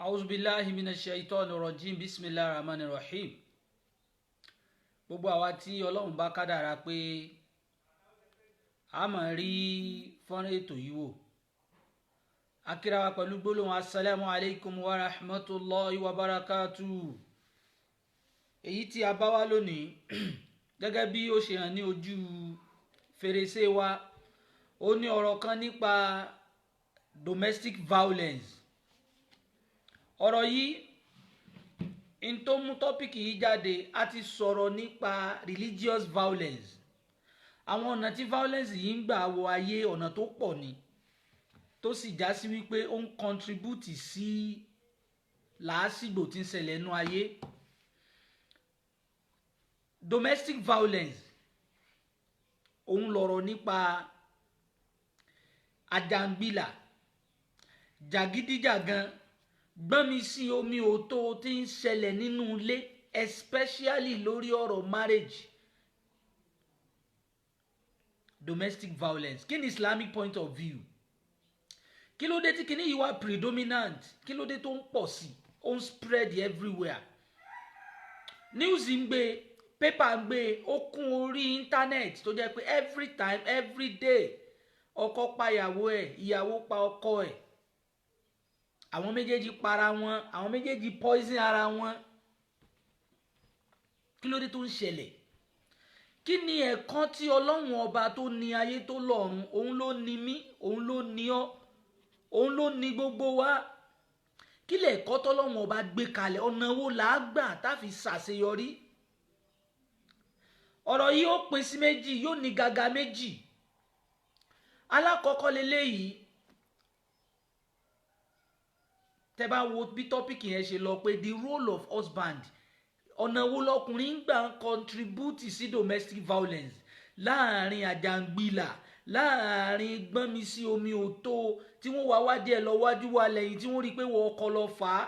auzubillahi minash shaitani rajim bismillahir rahmanir rahim. Gbogbo àwa tí Ọlọ́run bá kádàrá pé a máa rí fọ́nrán ètò yìí wò, a kíra wa pẹ̀lú gbólóhùn assalamu alaikum wa rahmatullahi wa barakatuh. Èyí tí a bá wá lónìí gẹ́gẹ́ bí ó ṣe hàn ní ojú fèrèsé wa, ó ní ọ̀rọ̀ kan nípa domestic violence. Ọ̀rọ̀ yìí in tó mú tọ́pìkì yìí jáde, a ti sọ̀rọ̀ nípa religious violence. Àwọn ọ̀nà tí violence yìí ń gbà wọ ayé ọ̀nà tó pọ̀ ni, tó sì já sí wípé ó ń contribute sí làásìgbò tí ń ṣẹlẹ̀ nínú ayé. Domestic violence òun lọ̀rọ̀ nípa àjàngbìlà, jàgídíjàgan, gbọ́nmi sí omi òtó tí ń ṣẹlẹ̀ nínú ilé, especially lórí ọ̀rọ̀ marriage. Domestic violence, kí ni Islamic point of view? Kí ló dé tí kíní yìí wá predominant? Kí ló dé tó ń pọ̀ sí, ó ń spread everywhere? News ń gbé, paper ń gbé, ó kún orí internet tó jẹ́ pé every time every day ọkọ pa ìyàwó ẹ̀, ìyàwó pa ọkọ ẹ̀, àwọn méjèèjì para wọn, àwọn méjèèjì poison ara wọn. Kí ló dé tó ń ṣẹlẹ̀? Kí ni ẹ̀kan tí Ọlọ́run ọba tó ní ayé tó lọ́run, òun ló ní mí, òun ló ní ọ́, òun ló ní gbogbo wa. Kí lẹ̀kọ́ tọ́lọ́run ọba gbé kalẹ̀? Ọ̀nà wo là á gbà tá fi ṣàṣeyọrí? Ọ̀rọ̀ yìí ó pín sí méjì, yóò ní gàgà méjì. Alákọ̀ọ́kọ́ leléyìí, tẹ́ bá wo bí tọ́pìkì yẹn ṣe lọ pé the role of husband, ọ̀nà wo lọkùnrin ń gbà ń contribute sí domestic violence, láàrin àjàngbìlà, láàrin gbọ́nmi sí omi òtó tí wọ́n wá wádìí ẹ̀ lọ wájú wa lẹ́yìn tí wọ́n rí pé wọ́n ọkọ lọ fà á,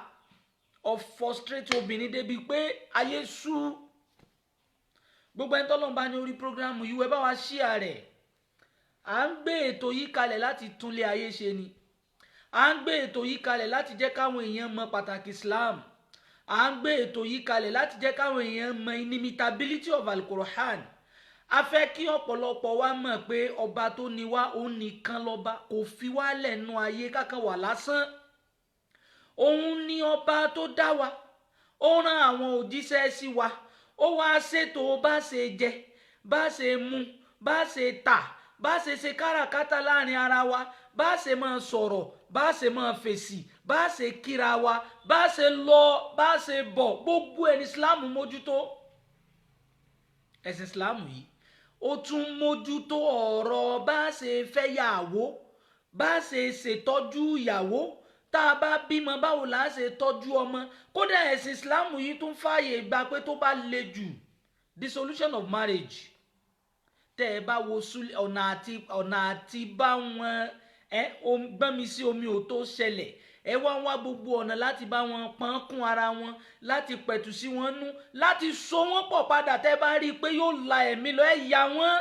of frustrate obìnrin débi pé ayé sú. Gbogbo ẹni tọ́lọ́run bá ní orí programu yìí, ẹ bá wa share rẹ̀. À ń gbé ètò yìí kalẹ̀ láti túnlé ayé ṣe ni. À ń gbé ètò yìí kalẹ̀ láti jẹ́ káwọn èèyàn mọ pàtàkì Islam. À ń gbé ètò yìí kalẹ̀ láti jẹ́ káwọn èèyàn mọ inimitability of Al-Qur'an. A fẹ́ kí ọ̀pọ̀lọpọ̀ wa mọ̀ pé ọba tó ní wá, òun nìkan lọ́ba, kò fi wá lẹ́nu ayé kákan wà lásán. Òun ni ọba tó dá wa, ó rán àwọn òjíṣẹ́ sí wa, ó wá ṣètò bá ṣe jẹ, bá ṣe mu, bá ṣe tà, bá ṣe káràkátà láàrin ara wa, bá ṣe máa sọ̀rọ̀, bá ṣe máa fèsì, bá ṣe kíra wa, bá ṣe lọ, bá ṣe bọ̀, gbogbo ẹni Islam mójútó. Ẹ̀sìn Islam yìí ó tún mójútó ọ̀rọ̀ bá ṣe fẹ́ yàwó, bá ṣe ṣètọ́jú ìyàwó, tá a bá bímọ báwo la ṣe tọ́jú ọmọ. Kódà ẹ̀sìn Islam yìí tún fààyè gbà pé tó bá le jù, dissolution of marriage. Tẹ́ ẹ bá wo ọ̀nà àti bá wọn gbọ́nmi sí omi ò tó ṣẹlẹ̀, ẹ wá gbogbo ọ̀nà láti bá wọn pọ́n kún ara wọn, láti pẹ̀tù sí wọn nú, láti so wọn pọ̀ padà. Tẹ́ bá rí i pé yóò la ẹ̀mí lọ, ẹ yà wọ́n,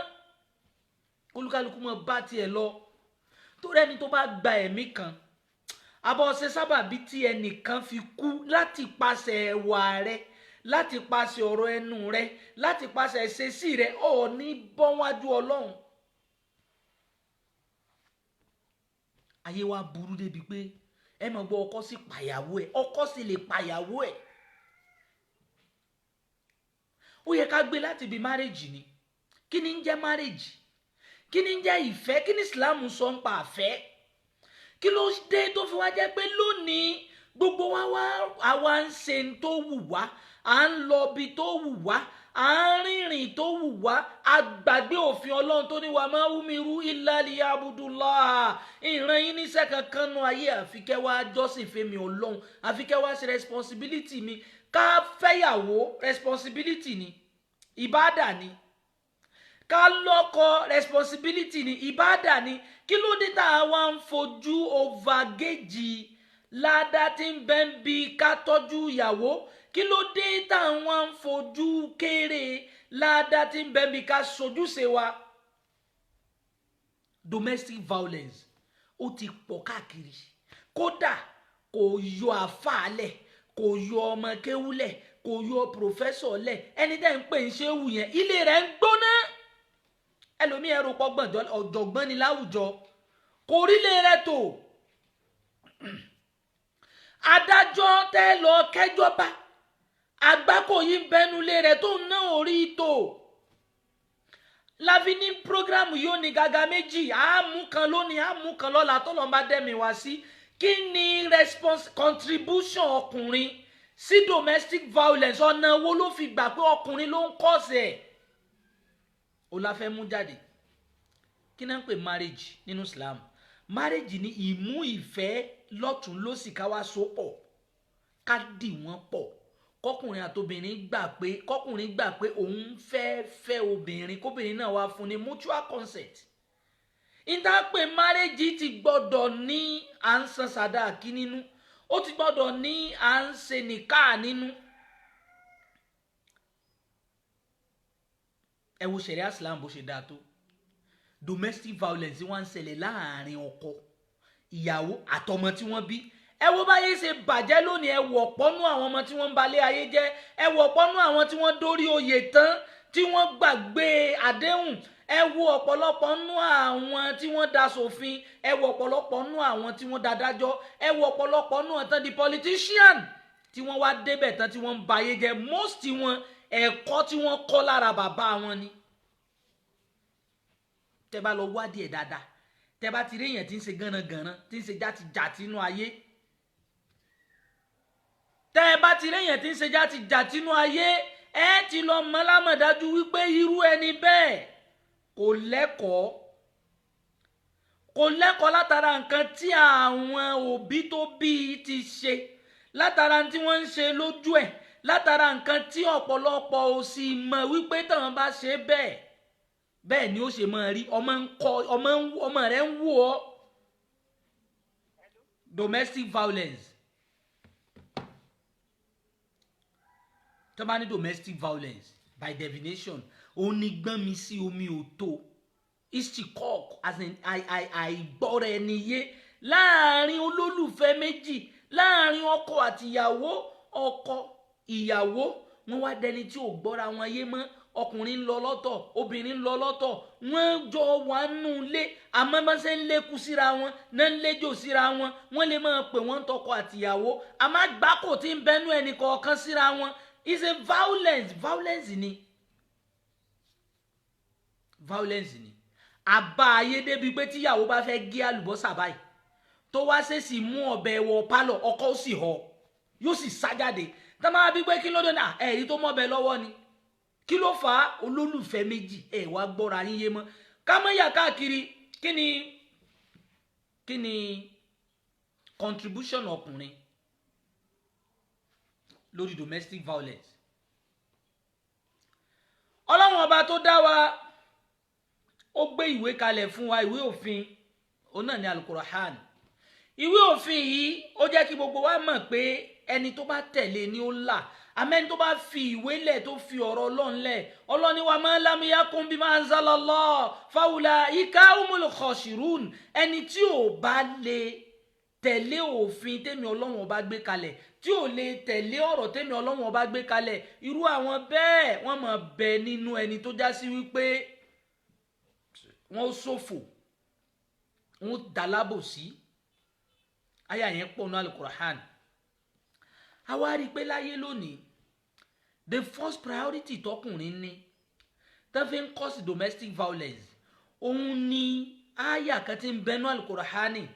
olúkálùkù mọ̀ bá tiẹ̀ lọ. Torí ẹni tó bá gba ẹ̀mí kan, àbọ̀ ṣe sábàbí tí ẹnìkan fi kú láti pàṣẹ ẹwà rẹ, láti pàṣẹ ọ̀rọ̀ ẹnu rẹ, láti pàṣẹ ìṣesí rẹ, ò ní bọ́ wájú Ọlọ́run. Ayé wa burú débi pé ẹ mọ̀ gbọ́ ọkọ sì pàyàwó ẹ̀, ọkọ sì lè pàyàwó ẹ̀. Ó yẹ ká gbé láti ibi marriage ni. Kí ni ń jẹ́ marriage? Kí ni ń jẹ́ ìfẹ́? Kí ni Islam sọ ń pa àfẹ́? Kí ló dé tó fi wá jẹ́ pé lónìí gbogbo àwa ń ṣe tó wù wá, à ń lọ ibi tó wù wá, à ń rìnrìn tó wù wá, a gbàgbé òfin Ọlọ́run tó ní wa ma umiru illa liya'budullah. Ìran yín níṣẹ́ kankan nú ayé àfi kẹ́ wá jọ́sìn fẹ́mi Ọlọ́run, àfi kẹ́ wá ṣe responsibility mi. Ká fẹ́yàwó responsibility ni, ìbádà ni. Ká lọ́kọ responsibility ni, ìbádà ni. Kí ló dé tá a wá ń fojú overgage ládá tí ń bẹ ń bi ká tọ́jú ìyàwó? Kí ló dé tá a wá ń fojú kéré ládá tí ń bẹ ń bi ká sojúṣe wa? Domestic violence ó ti pọ̀ káàkiri. Kódà kò yọ àfáà lẹ̀, kò yọ ọmọ kéwú lẹ̀, kò yọ pòfẹ́sọ̀ lẹ̀. Ẹni tẹ́ ń pè ń ṣéwù yẹn ilé rẹ̀ ń gbóná. Ẹlòmíì ẹrù pọ́gbọ̀n ọ̀jọ̀gbọ́n ni láwùjọ, kò rí lé rẹ̀ tó. Adájọ́ tẹ́ lọ kẹ́jọ́ bá àgbákò yìí ń bẹnu lé rẹ̀ tó ń ná orí tó. Láfi ní prógrámù yóò ní gàgà méjì, àmú kan lónìí àmú kan lọ́la tó lọ́n bá dẹ́mi wá sí. Kí ni contribution ọkùnrin sí domestic violence? Ọ̀nà wo ló fi gbà pé ọkùnrin ló ń kọ́sẹ̀ ẹ̀? Ó la fẹ́ mú jáde. Kí náà ń pè marriage nínú Islam? Marriage ni ìmú ìfẹ́ lọ́tún lósì ká wá so pọ̀, ká dì wọ́n pọ̀. Kọkùnrin àtobìnrin gbà pé òun fẹ́ obìnrin, kóbìnrin náà wá fún ní mutual consent. Ìdá pé marriage ti gbọ́dọ̀ ní à ń san sàdáàkì nínú, ó ti gbọ́dọ̀ ní à ń ṣe nìkáà nínú. Ẹ wo ṣẹ̀ríà Islam bó ṣe dáa tó. Domestic violence wọ́n ń ṣẹlẹ̀ láàrin ọkọ, ìyàwó àtọmọ tí wọ́n bí. Ẹ wo báyé ṣe bàjẹ́ lónìí. Ẹ wo ọ̀pọ̀nú àwọn ọmọ tí wọ́n ń balẹ̀ ayé jẹ́. Ẹ wo ọ̀pọ̀nú àwọn tí wọ́n dórí oyè tán tí wọ́n gbàgbé àdéhùn. Ẹ wo ọ̀pọ̀lọpọ̀ nú àwọn tí wọ́n da ṣòfin. Ẹ wo ọ̀pọ̀lọpọ̀ nú àwọn tí wọ́n da dájọ́. Ẹ wo ọ̀pọ̀lọpọ̀ nú àwọn tán di politician tí wọ́n wá débẹ̀ tán tí wọ́n ń bayé jẹ́. Most tí wọ́n ẹ̀kọ́ tí wọ́n kọ́ lára bàbá wọn ni. Tẹ́ bá lọ wádìí ẹ̀ dáadáa, tẹ́ bá ti rí èèyàn tí ń ṣe gánagànà, tí ń ṣe játijàti inú ayé, tẹ́ bá ti rí èèyàn tí ń ṣe játijàti inú ayé, ẹ ti lọ mọ̀ lámọ̀dájú wípé irú ẹni bẹ́ẹ̀ kò lẹ́kọ̀ọ́ látara nǹkan tí àwọn òbí tó bí ti ṣe, látara tí wọ́n ń ṣe lójú ẹ̀, látara nǹkan tí ọ̀pọ̀lọpọ̀ ò sì mọ̀ wípé táwọn bá ṣe bẹ́ẹ̀ ni ó ṣe máa rí. Ọmọ rẹ̀ ń wò ọ́. Domestic violence. Tó bá ní domestic violence by definition òun ni gbọ́n mi sí omi ò tó. Istikok as in àìgbọ́ra ẹni yé láàrin olólùfẹ́ méjì, láàrin ọkọ àti ìyàwó. Ọkọ ìyàwó wọ́n wá dẹni tí ò gbọ́ra wọn yé mọ́. Ọkùnrin ń lọ lọ́tọ̀, obìnrin ń lọ lọ́tọ̀. Wọ́n jọ wà nù lé, àmọ́ bá ṣe ń lékú síra wọn náà ń léjò síra wọn. Wọ́n lè máa pè wọ́n tọkọ àtìyàwó, àmọ́ àgbákò tí ń bẹnu ẹnì kọ̀ọ̀kan síra wọn. It's a violence ni. Àbá ayé débi pé tíyàwó bá fẹ́ gé àlùbọ́sà báyìí tó wá ṣèṣì mú ọ̀bẹ wọ pálọ̀, ọkọ ó sì họ, yóò sì sá jáde. Tá máa bí pé kí ló dé náà, èyí tó mọ̀bẹ lọ́wọ́ ni. Kí ló fà á? Olólùfẹ́ méjì wá gbọ́ra yín yé mọ́. Ká mọ́ yà káàkiri. Kí ni contribution ọkùnrin lórí domestic violence? Ọlọ́run ọba tó dá wa ó gbé ìwé kalẹ̀ fún wa, ìwé òfin. Òun náà ni Al-Qur'an. Ìwé òfin yìí ó jẹ́ kí gbogbo wa mọ̀ pé ẹni tó bá tẹ̀lé ni ó là. Àmẹ́ni tó bá fi ìwé lẹ̀, tó fi ọ̀rọ̀ Ọlọ́run lẹ̀, Ọlọ́run ní wa ma lam yakun bima anzalallah faulaika humul khasirun. Ẹni tí ò bá lè tẹ̀lé òfin tèmi Ọlọ́run ọba gbé kalẹ̀, tí ò lè tẹ̀lé ọ̀rọ̀ tèmi Ọlọ́run ọba gbé kalẹ̀, irú àwọn bẹ́ẹ̀ wọ́n máa bẹ nínú ẹni tó já sí wípé wọ́n ṣòfò, wọ́n dàlábòsí. Àyà yẹn pọ̀ ní Al-Qur'an. A wá rí pé láyé lónìí the first priority tọkùnrin ní tó fi ń cause domestic violence òun ni àyà kan tí ń bẹnu Al-Qur'ani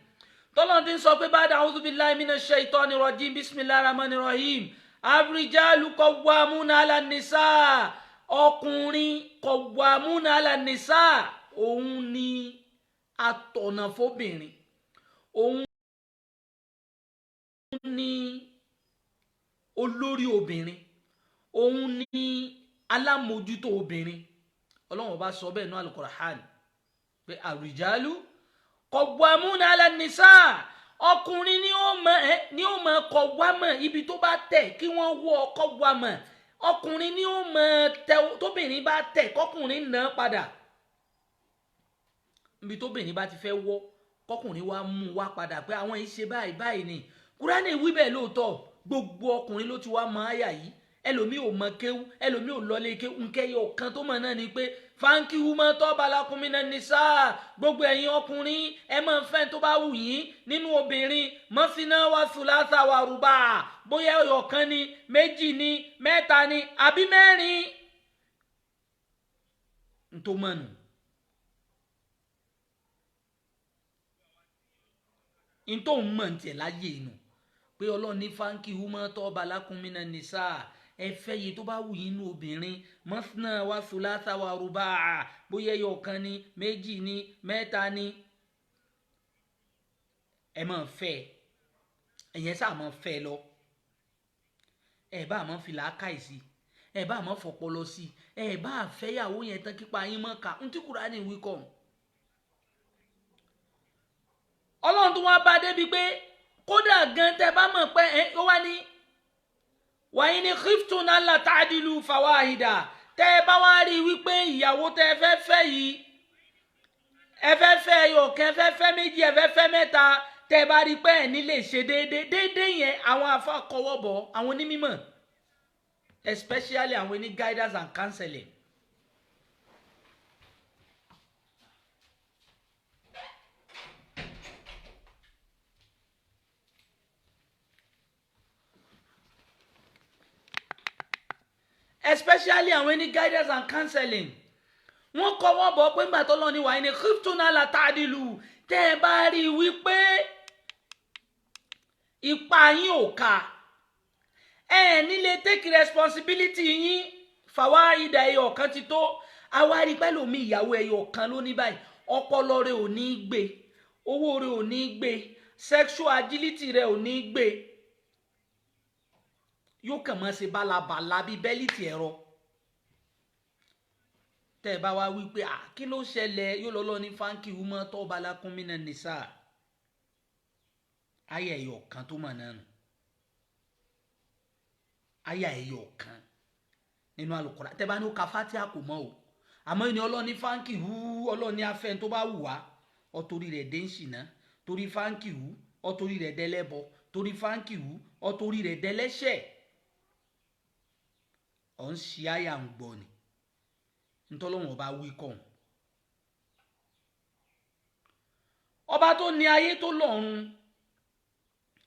tọ́lọ́n ti ń sọ pé ba'da a'udhu billahi minash shaitani rajim bismillahir rahmanir rahim ar-rijalu qawwamuna 'ala an-nisa. Ọkùnrin qawwamuna 'ala an-nisa, òun ni atọ̀nà fóbìnrin, òun ni olórí obìnrin, òun ni alámòjútó obìnrin. Ọlọ́run bá sọ bẹ́ẹ̀ ní Al-Qur'an pé ar-rijalu qawwamuna 'ala an-nisa. Ọkùnrin ni ó mọ qawwama ibi tó bá tẹ̀ kí wọ́n wọ́ qawwama. Ọkùnrin ni ó mọ tẹ̀, tóbìnrin bá tẹ̀ kọkùnrin náà padà. Ibi tóbìnrin bá ti fẹ́ wọ́ kọkùnrin wá mú wá padà pé àwọn yìí ṣe báyìí ni. Kúránì wí bẹ́ẹ̀ lóòótọ́ gbogbo ọkùnrin ló ti wá mọ àyà yìí ẹlòmíì ò mọ kéwú ẹlòmíì ò lọlé kéwú nkẹyọ kan tó mọ náà ni pé fáńkì wúmọ tọ́ba lakunmínà nìsá gbogbo ẹ̀yin ọkùnrin ẹ máa fẹ́ tó bá wù yín nínú obìnrin mọ́síná wá sùlásà wà rúbà bóyá ẹyọ kan ni méjì ni mẹ́ta ni àbí mẹ́rin ntòmọ́nù. ntòun mọ̀ ní tiẹ̀ láyé inú pé ọlọ́run ní fáńkì wúmọ́ tọ́ba lakunmínà nìsá ẹ fẹ́ yìí tó bá wù yín nínú obìnrin mọ́sánà wá sùlásà wà rúbà bóyá ẹyọ kan ni méjì ni mẹ́ta ni ẹ máa fẹ́ ẹ̀yẹn sáà máa fẹ́ lọ ẹ bá máa fi làákàyè sí ẹ bá máa fọpọlọ sí ẹ bá fẹ́yàwó yẹn tán kípa yín mọ́ ká ntí Kùránì wí kọ́ ọlọ́run tó wá bá débi pé kódà gan tẹ bá mọ̀ pé ó wá ní wàyí ni khiftun alla ta'dilu fawahida tẹ́ ẹ bá wá rí wípé ìyàwó tẹ́ ẹ fẹ́ fẹ́ yìí ẹ fẹ́ fẹ́ ẹyọ̀kan ẹ fẹ́ fẹ́ méjì ẹ fẹ́ fẹ́ mẹ́ta tẹ́ ẹ bá rí pé ẹ̀ ní lè ṣe déédéé yẹn àwọn afa kọwọ́ bọ̀ àwọn onímọ̀ especially àwọn ní guidance and counseling. Especially àwọn ní guidance and counseling wọ́n kọ́wọ́ bọ̀ pé ńgbà tó lọ ní wàá ní khiftun alla ta'dilu tẹ́ ẹ bá rí i wípé ipa yín ò ká ẹ nílé take responsibility yín fawahida ẹyọ kan ti tó àwárí pẹ̀lú mi ìyàwó ẹyọ kan ló ní báyìí ọpọlọ rẹ ò ní gbé owó rẹ ò ní gbé sexual agility rẹ ò ní gbé yóò kàn máa ṣe bálabàla bíi bẹ́líìtì ẹ̀rọ tẹ́ ẹ bá wá wí pé kí ló ṣẹlẹ̀ yóò lọ́lọ́ ní fáńkì wúmọ́ tọ́ba lakunmínà nìsá àyà ẹ̀yọ̀ kan tó mọ̀ náà nù àyà ẹ̀yọ̀ kan nínú Al-Qur'an tẹ́ bá ní ó ka Fátíà kò mọ́ o àmọ́ ìní ọlọ́ni fáńkì wú ọlọ́ni afẹ́ tó bá wù wá ọtorí rẹ̀ dé ń ṣìnà torí fáńkì wú ọtorí rẹ̀ dẹ́lẹ́bọ torí fáńkì wú ọtorí rẹ̀ dẹ́lẹ́ṣẹ̀ ọ̀ ń ṣe àyà ń gbọ́ ni ntọ́lọ́wọ̀n ọba wí kàn ọba tó ní ayé tó lọ́run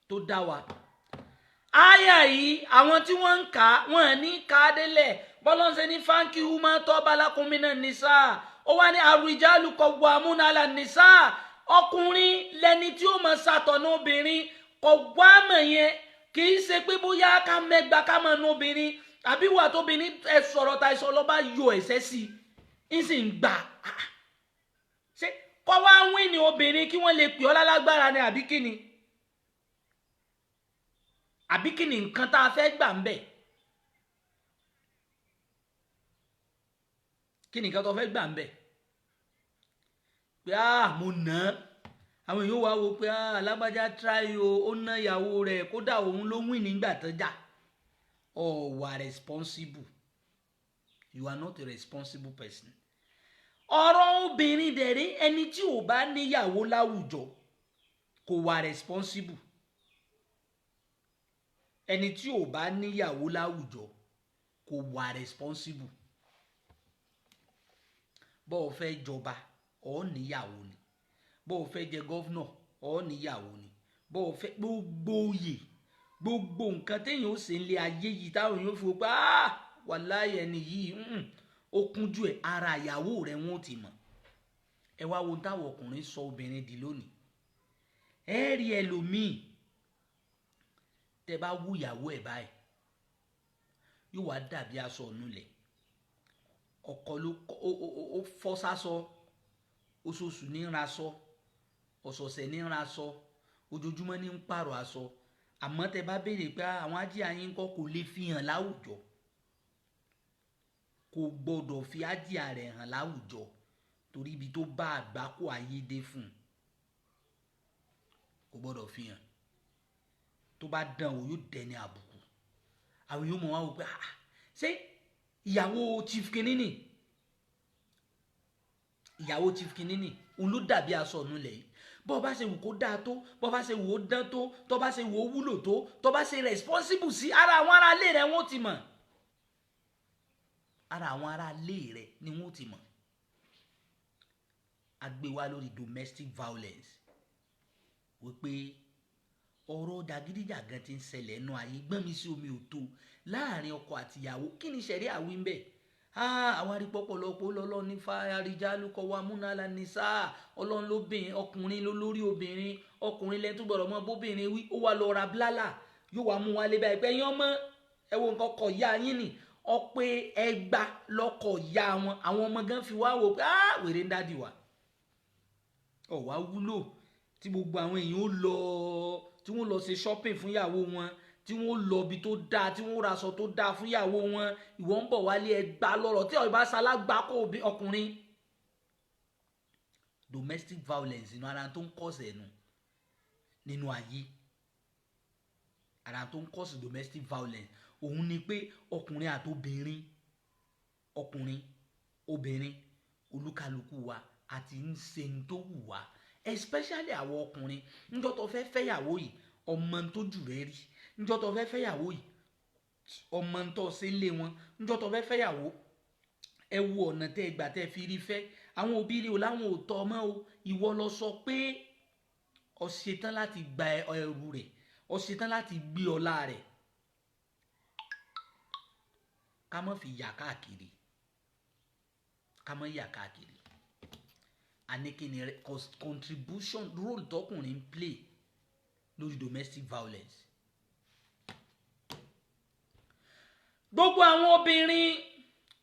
tó dá wa àyà yìí àwọn tí wọ́n ń kà wọ́n ní ká délẹ̀ bọ́lọ́nsẹ̀ ní fáńkì húmọ́ tọ́ba lakunmínà nìsá ó wá ní ar-rijalu qawwamuna 'ala nìsá ọkùnrin lẹni tí ó mọ̀ ṣàtọ̀nà obìnrin qawwama yẹn kì í ṣe pé bóyá ká mẹ́gbàá ká mọ̀ nù obìnrin àbí wà tóbìnrin ẹ sọ̀rọ̀ ta ìsọ̀ lọ́ba yọ ẹ̀sẹ̀ sí i ń sì ń gbà ṣé kọ́ wá wí ní obìnrin kí wọ́n lè pè ọ́ lálágbára ni àbí kíni nǹkan tá a fẹ́ gbà ń bẹ̀ kí ni nǹkan tó fẹ́ gbà ń bẹ̀ pé mo nà á àwọn èèyàn wá wo pé alágbájá try ó ná ìyàwó rẹ̀ kódà òun ló wí nígbà tó jà. You are responsible. You are not a responsible person. ọ̀rọ̀ obìnrin dẹ̀rẹ́ ẹni tí ò bá níyàwó láwùjọ kò wà responsible. ẹni tí ò bá níyàwó láwùjọ kò wà responsible. bó o fẹ́ jọba ó níyàwó ni bó o fẹ́ jẹ gọ́fúnà ó níyàwó ni bó o fẹ́ gbogbo oyè gbogbo nǹkan téèyàn ó ṣe ń lé ayé yìí táwọn èèyàn fi pé wàláhì ẹni yìí ó kúnjú ẹ̀ ara ìyàwó rẹ̀ wọ́n ò ti mọ̀ ẹ wá wo táwọn ọkùnrin sọ obìnrin di lónìí ẹ rí ẹlòmíì tẹ bá wú ìyàwó ẹ̀ báyìí yóò wá dàbí aṣọ ònulẹ̀ ọkọ ló ó fọ́ sásọ oṣooṣù ní ń raṣọ ọ̀sọ̀ọ̀sẹ̀ ní ń raṣọ ojoojúmọ́ ní ń pààrọ̀ aṣọ àmọ́ tẹ bá béèrè pé àwọn ájíà yín kọ́ kò lè fi hàn láwùjọ kò gbọ́dọ̀ fi ájíà rẹ̀ hàn láwùjọ torí ibi tó bá àgbákò ayé dé fún un kò gbọ́dọ̀ fi hàn tó bá dán o yóò dẹni àbùkù àwọn yóò mọ̀ wá wò pé ṣé ìyàwó chief kinini òun ló dàbí aṣọ ọ̀nù lẹ̀ yìí bó bá ṣe wù kó dáa tó, bó bá ṣe wù ó dán tó, tó bá ṣe wù ó wúlò tó, tó bá ṣe responsible sí ara àwọn ará ilé rẹ̀ wọ́n ti mọ̀. Ara àwọn ará ilé rẹ̀ ni wọ́n ti mọ̀. A gbé wá lórí domestic violence wípé ọ̀rọ̀ jàgídíjàgan ti ń ṣẹlẹ̀ nínú ayé, gbọ́n mi sí omi ò tó láàrin ọkọ àti ìyàwó. Kí ni ṣẹ̀rí àwí ń bẹ̀? Àwọn arípọ̀pọ̀lọpọ̀ lọ́lọ́ ní fàáríjálù qawwamuna 'ala nisa, ọlọ́run lóbìnrin, ọkùnrin ló lórí obìnrin, ọkùnrin lẹ́nu tó gbọ́dọ̀ mọ́ bóbìnrin wí. Ó wá lọ ra blálà, yóò wá mú wálé báyìí pé yán mọ́ ẹ wo nǹkan kọ̀ ya yín nì. Ọpẹ́ ẹgbà lọ́kọ̀ ya wọn, àwọn ọmọ gan fi wá wò pé wèrè ń dádì wá. Ọ̀ wá wúlò tí gbogbo àwọn èèyàn ó lọ, tí wọ́n lọ ṣe shopping fún ìyàwó wọn, tí wọ́n lọ ibi tó dáa, tí wọ́n raṣọ tó dáa fún ìyàwó wọn. Ìwọ ń bọ̀ wálé ẹgbà lọ́rọ̀ tí ọ̀bá ṣalágbá kó ọkùnrin. Domestic violence inú ara tó ń kọ́sẹ̀ ẹ̀nu nínú ayé. Ara tó ń kọ́sẹ̀ domestic violence òun ni pé ọkùnrin àti obìnrin, ọkùnrin obìnrin olúkálùkù wa àti ń ṣe ń tó wù wá, especially àwọn ọkùnrin. Níjọ́ tó fẹ́ fẹ́yàwó yìí ọmọ tó jù rẹ rí, níjọ́ tó fẹ́ fẹ́yàwó yìí ọmọ tó ṣe lé wọn, níjọ́ tó fẹ́ fẹ́yàwó ẹ wo ọ̀nà tẹ́ gbà tẹ́ fi rí fẹ́. Àwọn òbí rí o láwọn ò tọ́ ọmọ o, ìwọ lọ sọ pé ó ṣetán láti gba ẹrù rẹ̀, ó ṣetán láti gbé ọlá rẹ̀. Ká má fi yà káàkiri, ká má yà káàkiri. Àníkíni contribution role tọkùnrin ń play lórí domestic violence. Gbogbo àwọn obìnrin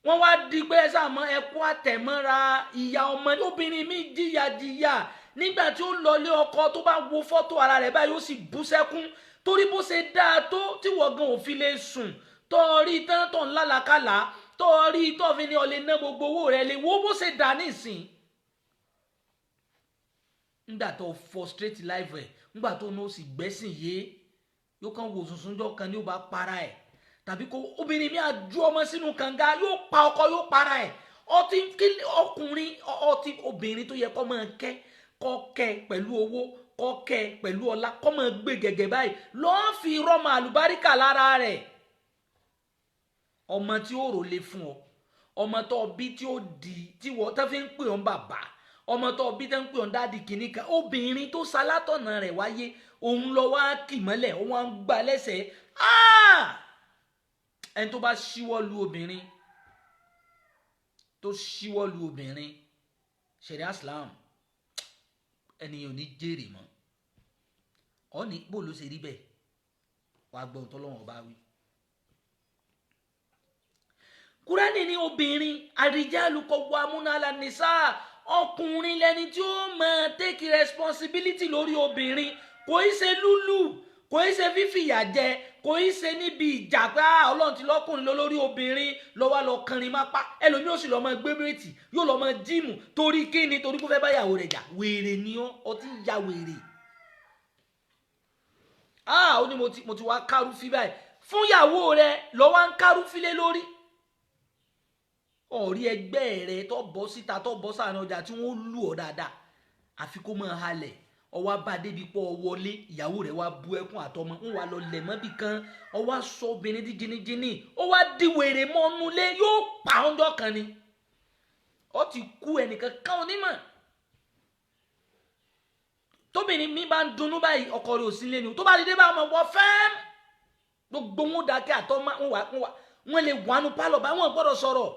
wọ́n wá di pé sàmọ́ ẹkú àtẹ̀mọ́ra ìyá ọmọ. Obìnrin mi jìyàjìyà nígbà tí ó lọlé ọkọ tó bá wo fọ́tò ara rẹ̀ báyìí ó sì bú sẹ́kún torí bó ṣe dáa tó tí wọ́n gan ò fi lè sùn. Tó rí tán tó ń lálàkàlà, tó rí tó fi ní ó lè ná gbogbo owó rẹ̀ lè wo bó ṣe dà nísìn. Nígbà tó frustrate life ẹ̀, nígbà tó ní ó sì gbẹ́sìn yé, yóò kàn wò sùnsùnjọ́ kan ní ó bá para ẹ̀. Tàbí kó obìnrin mi àjú ọmọ sínú kànga yóò pa ọkọ yóò para ẹ̀. Ọtí ọkùnrin ọtí obìnrin tó yẹ kó máa kẹ́ pẹ̀lú owó, kó kẹ́ pẹ̀lú ọlá, kó máa gbé gẹ́gẹ́ báyìí lọ́ọ́ fi rọ́mọ àlùbáríkà lára rẹ̀. Ọmọ tí ó rò lè fún ọ, ọmọ tó bí tí ó di tí wọ́n tó fi ń pè ọ́n bàbá, ọmọ tó bí tó ń pè ọ́n dáàdì kìíní kan. Obìnrin tó salátọ̀nà rẹ̀ wáyé òun lọ wá kì mọ́lẹ̀, òun wá ń gbá lẹ́sẹ̀. Ẹni tó bá ṣíwọ́ lu obìnrin, tó ṣíwọ́ lu obìnrin, ṣẹ̀ríà Islam ẹnìyàn ò ní jèrè mọ́. Ọ ní bó ló ṣe rí bẹ́ẹ̀ wàá gbọ́n tọ́lọ́wọ́n bá wí. Kúránì ní obìnrin àrìjálù qawwamuna 'ala nisa, ọkùnrin lẹni tí ó máa take responsibility lórí obìnrin. Kò í ṣe lúlù, kò í ṣe fífìyà jẹ, kò í ṣe níbi ìjà pé Ọlọ́run ti lọ́kùnrin lórí obìnrin lọ́wọ́ lọ kànrin má pa. Ẹlòmíì ó sì lọ́ máa gbé bírètì, yóò lọ́ máa jíìmù torí kíni, torí kó fẹ́ bá ìyàwó rẹ̀ jà. Wèrè ni ó ti ń ya wèrè. Ó ní mo ti wá kárúfí báyìí fún ìyàwó rẹ̀ lọ́wọ́ ń kárúfí lé lórí. Ọ̀rí ẹgbẹ́ rẹ̀ tó bọ́ síta tó bọ́ sáàrin ọjà tí wọ́n lù ọ́ dáadáa àfi kó máa halẹ̀. Ọwọ́ bá débi pọ̀ wọlé, ìyàwó rẹ̀ wá bú ẹkún àtọmọ ń wà lọ lẹ̀ mọ́bì kan. Ọwọ́ sọ obìnrin di jìnnìjìnnì, ó wá di wèrè mọ́nú lé, yóò pa ọjọ́ kan ni. Ó ti kú ẹnìkan kan onímọ̀. Tóbìnrin mi bá ń dunnú báyìí ọkọ rẹ̀ ò sí lé ni, tó bá dé bá ọmọ wọ fẹ́ẹ́m gbogbo wọn dákẹ́ àtọmọ wọn lè wánu pálọ̀ bá wọn gbọ́dọ̀ sọ̀rọ̀.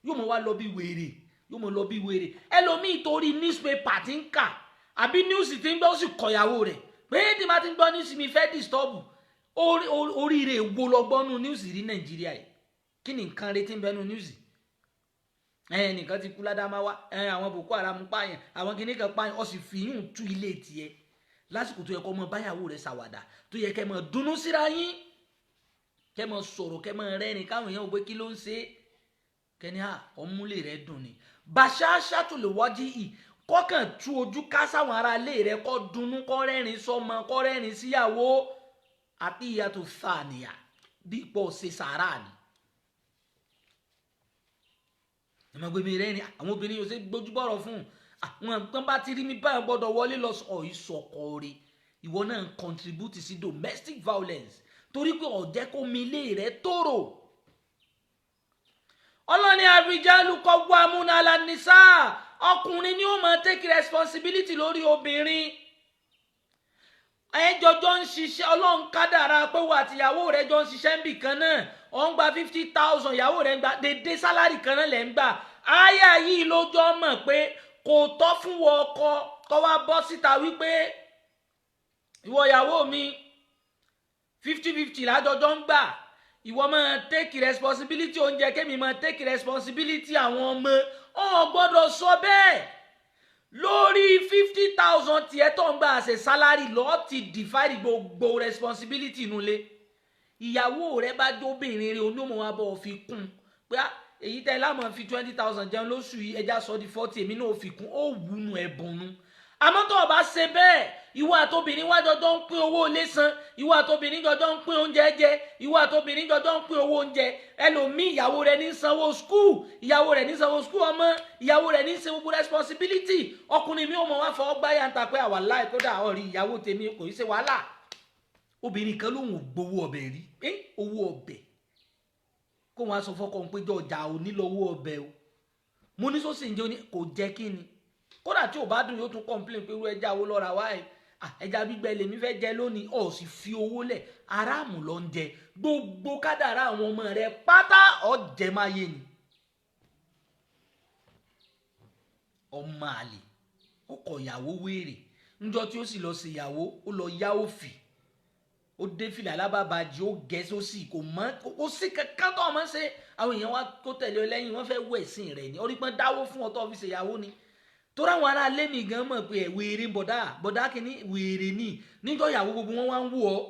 Yóò mọ̀ wá lọ bí wèrè, yóò mọ̀ lọ bí wèrè. Ẹlòmíì torí newspaper ti ń kà àbí news ti ń gbọ́ ó sì kọ̀yàwó rẹ̀ pé tí ma ti ń gbọ́ news mi fẹ́ disturb. Oríire wo lọ gbọ́nú news rí Nàìjíríà yìí? Kí ni nǹkan retí ń bẹnu news? Nìkan ti kú l'Ádámáwá, àwọn Boko Haram pààyàn, àwọn kìnnì kan pààyàn, ó sì fi yún tú ilé tiẹ̀ lásìkò tó yẹ kó mọ báyàwó rẹ̀ ṣàwàdà, tó yẹ kẹ́ mọ dunnú síra yín, kẹ́ mọ sọ̀rọ̀, kẹ́ mọ rẹ́rìn káwọn èèyàn wò pé kí ló ń ṣe kẹ́ni ọmúlé rẹ̀ dùn ni. Bashashatul wajhi kọ́kàn tú ojú ká sáwọn ará ilé rẹ̀, kọ́ dunnú, kọ́ rẹ́rìn sọ́mọ, kọ́ rẹ́rìn síyàwó. Àti ìyàtọ̀ thaniya dípò ṣe sàárà ni. Ẹ̀mọ́ gbé mi rẹ́rìn, àwọn obìnrin yóò ṣe gbójú bọ̀rọ̀ fún. àwọn kan bá ti rí mi báyìí gbọ́dọ̀ wọlé lọ sọ ìsọkọ rẹ̀ ìwọ náà contribute sí domestic violence torí pé ọ̀jẹ́ kó mi ilé rẹ̀ tòrò. ọlọ́ni àrìjálù qawwamuna 'ala nisa ọkùnrin ni ó máa take responsibility lórí obìnrin. ẹ jọjọ ń ṣiṣẹ́ ọlọ́run kádàrá pé wà àtìyàwó rẹ̀ jọ ń ṣiṣẹ́ níbì kan náà ọ̀ ń gba 50,000 ìyàwó rẹ̀ ń gba dédé sálárì kan náà lẹ̀ ń gbà. àyà yìí ló jọ mọ̀ pé kò tọ́ fún wọ ọkọ kó wá bọ́ síta wípé ìwọ ìyàwó mi 50-50 lájọjọ ń gbà ìwọ máa take responsibility oúnjẹ kémi máa take responsibility àwọn ọmọ. ọ̀ gbọ́dọ̀ sọ bẹ́ẹ̀ lórí 50,000 tiẹ̀ tó ń gbà ṣe sálárì lọ́ọ́ ti divide gbogbo responsibility nulẹ̀. ìyàwó rẹ bá jóbìnrin rẹ onímọ̀ wa bọ̀ fi kún pé èyí tẹ́ lámọ̀ fi 20,000 jẹun lóṣù yìí ẹja sọ di 40 èmi náà fi kún ó wùnú ẹ̀bùn nu. àmọ́ tó o bá ṣe bẹ́ẹ̀ ìwọ àtobìnrin wá jọjọ́ ń pín owó ilé san ìwọ àtobìnrin jọjọ́ ń pín oúnjẹ jẹ ìwọ àtobìnrin jọjọ́ ń pín owó oúnjẹ ẹlòmíì ìyàwó rẹ̀ ní sanwó skul ìyàwó rẹ̀ ní sanwó skul ọmọ ìyàwó rẹ̀ ní sanwó responsibility ọkùnrin mi ò mọ̀ wá fọwọ́ gbáyà ń ta pé àwa láì kódà ọ̀rí ìyàwó tèmi kò í ṣe wàhálà. obìnrin kan lòun ò gbowó ọbẹ̀ rí owó ọbẹ̀ kó wọn aṣọ fọkàn pé jọjà ò nílò owó ọbẹ̀ o mo ní sọ́sì ń jẹ́ kò jẹ́ kí ni kódà tí ò bá dùn yóò tún complain pé irú ẹja wo lọ́ra wáyé ẹja gbígbẹ lèmi fẹ́ jẹ lónìí ọ̀ sì fi owó lẹ̀ aráàmù ló ń jẹ gbogbo kádàrá àwọn ọmọ rẹ pátá ọ̀jẹ̀ máa yé ni. ọmọ àlè ọkọ ìyàwó wéèrè níjọ́ tí ó sì lọ sí ìyàwó ó lọ yá òfì ó dé fìlà alábàbàjì ó gẹ̀ sósì kò mọ́ kó sí kankan tó ọmọ ṣe àwọn èèyàn wa tó tẹ̀lé ọ lẹ́yìn wọ́n fẹ́ wẹ̀ sí rẹ̀ ni orí pọ́n dáwó fún ọtọ́ fi ṣèyàwó ni torí àwọn ará ilé mi gan mọ̀ pé wèrè bọ̀dá kìíní wèrè ni níjọ́ ìyàwó gbogbo wọn wá ń wò ọ́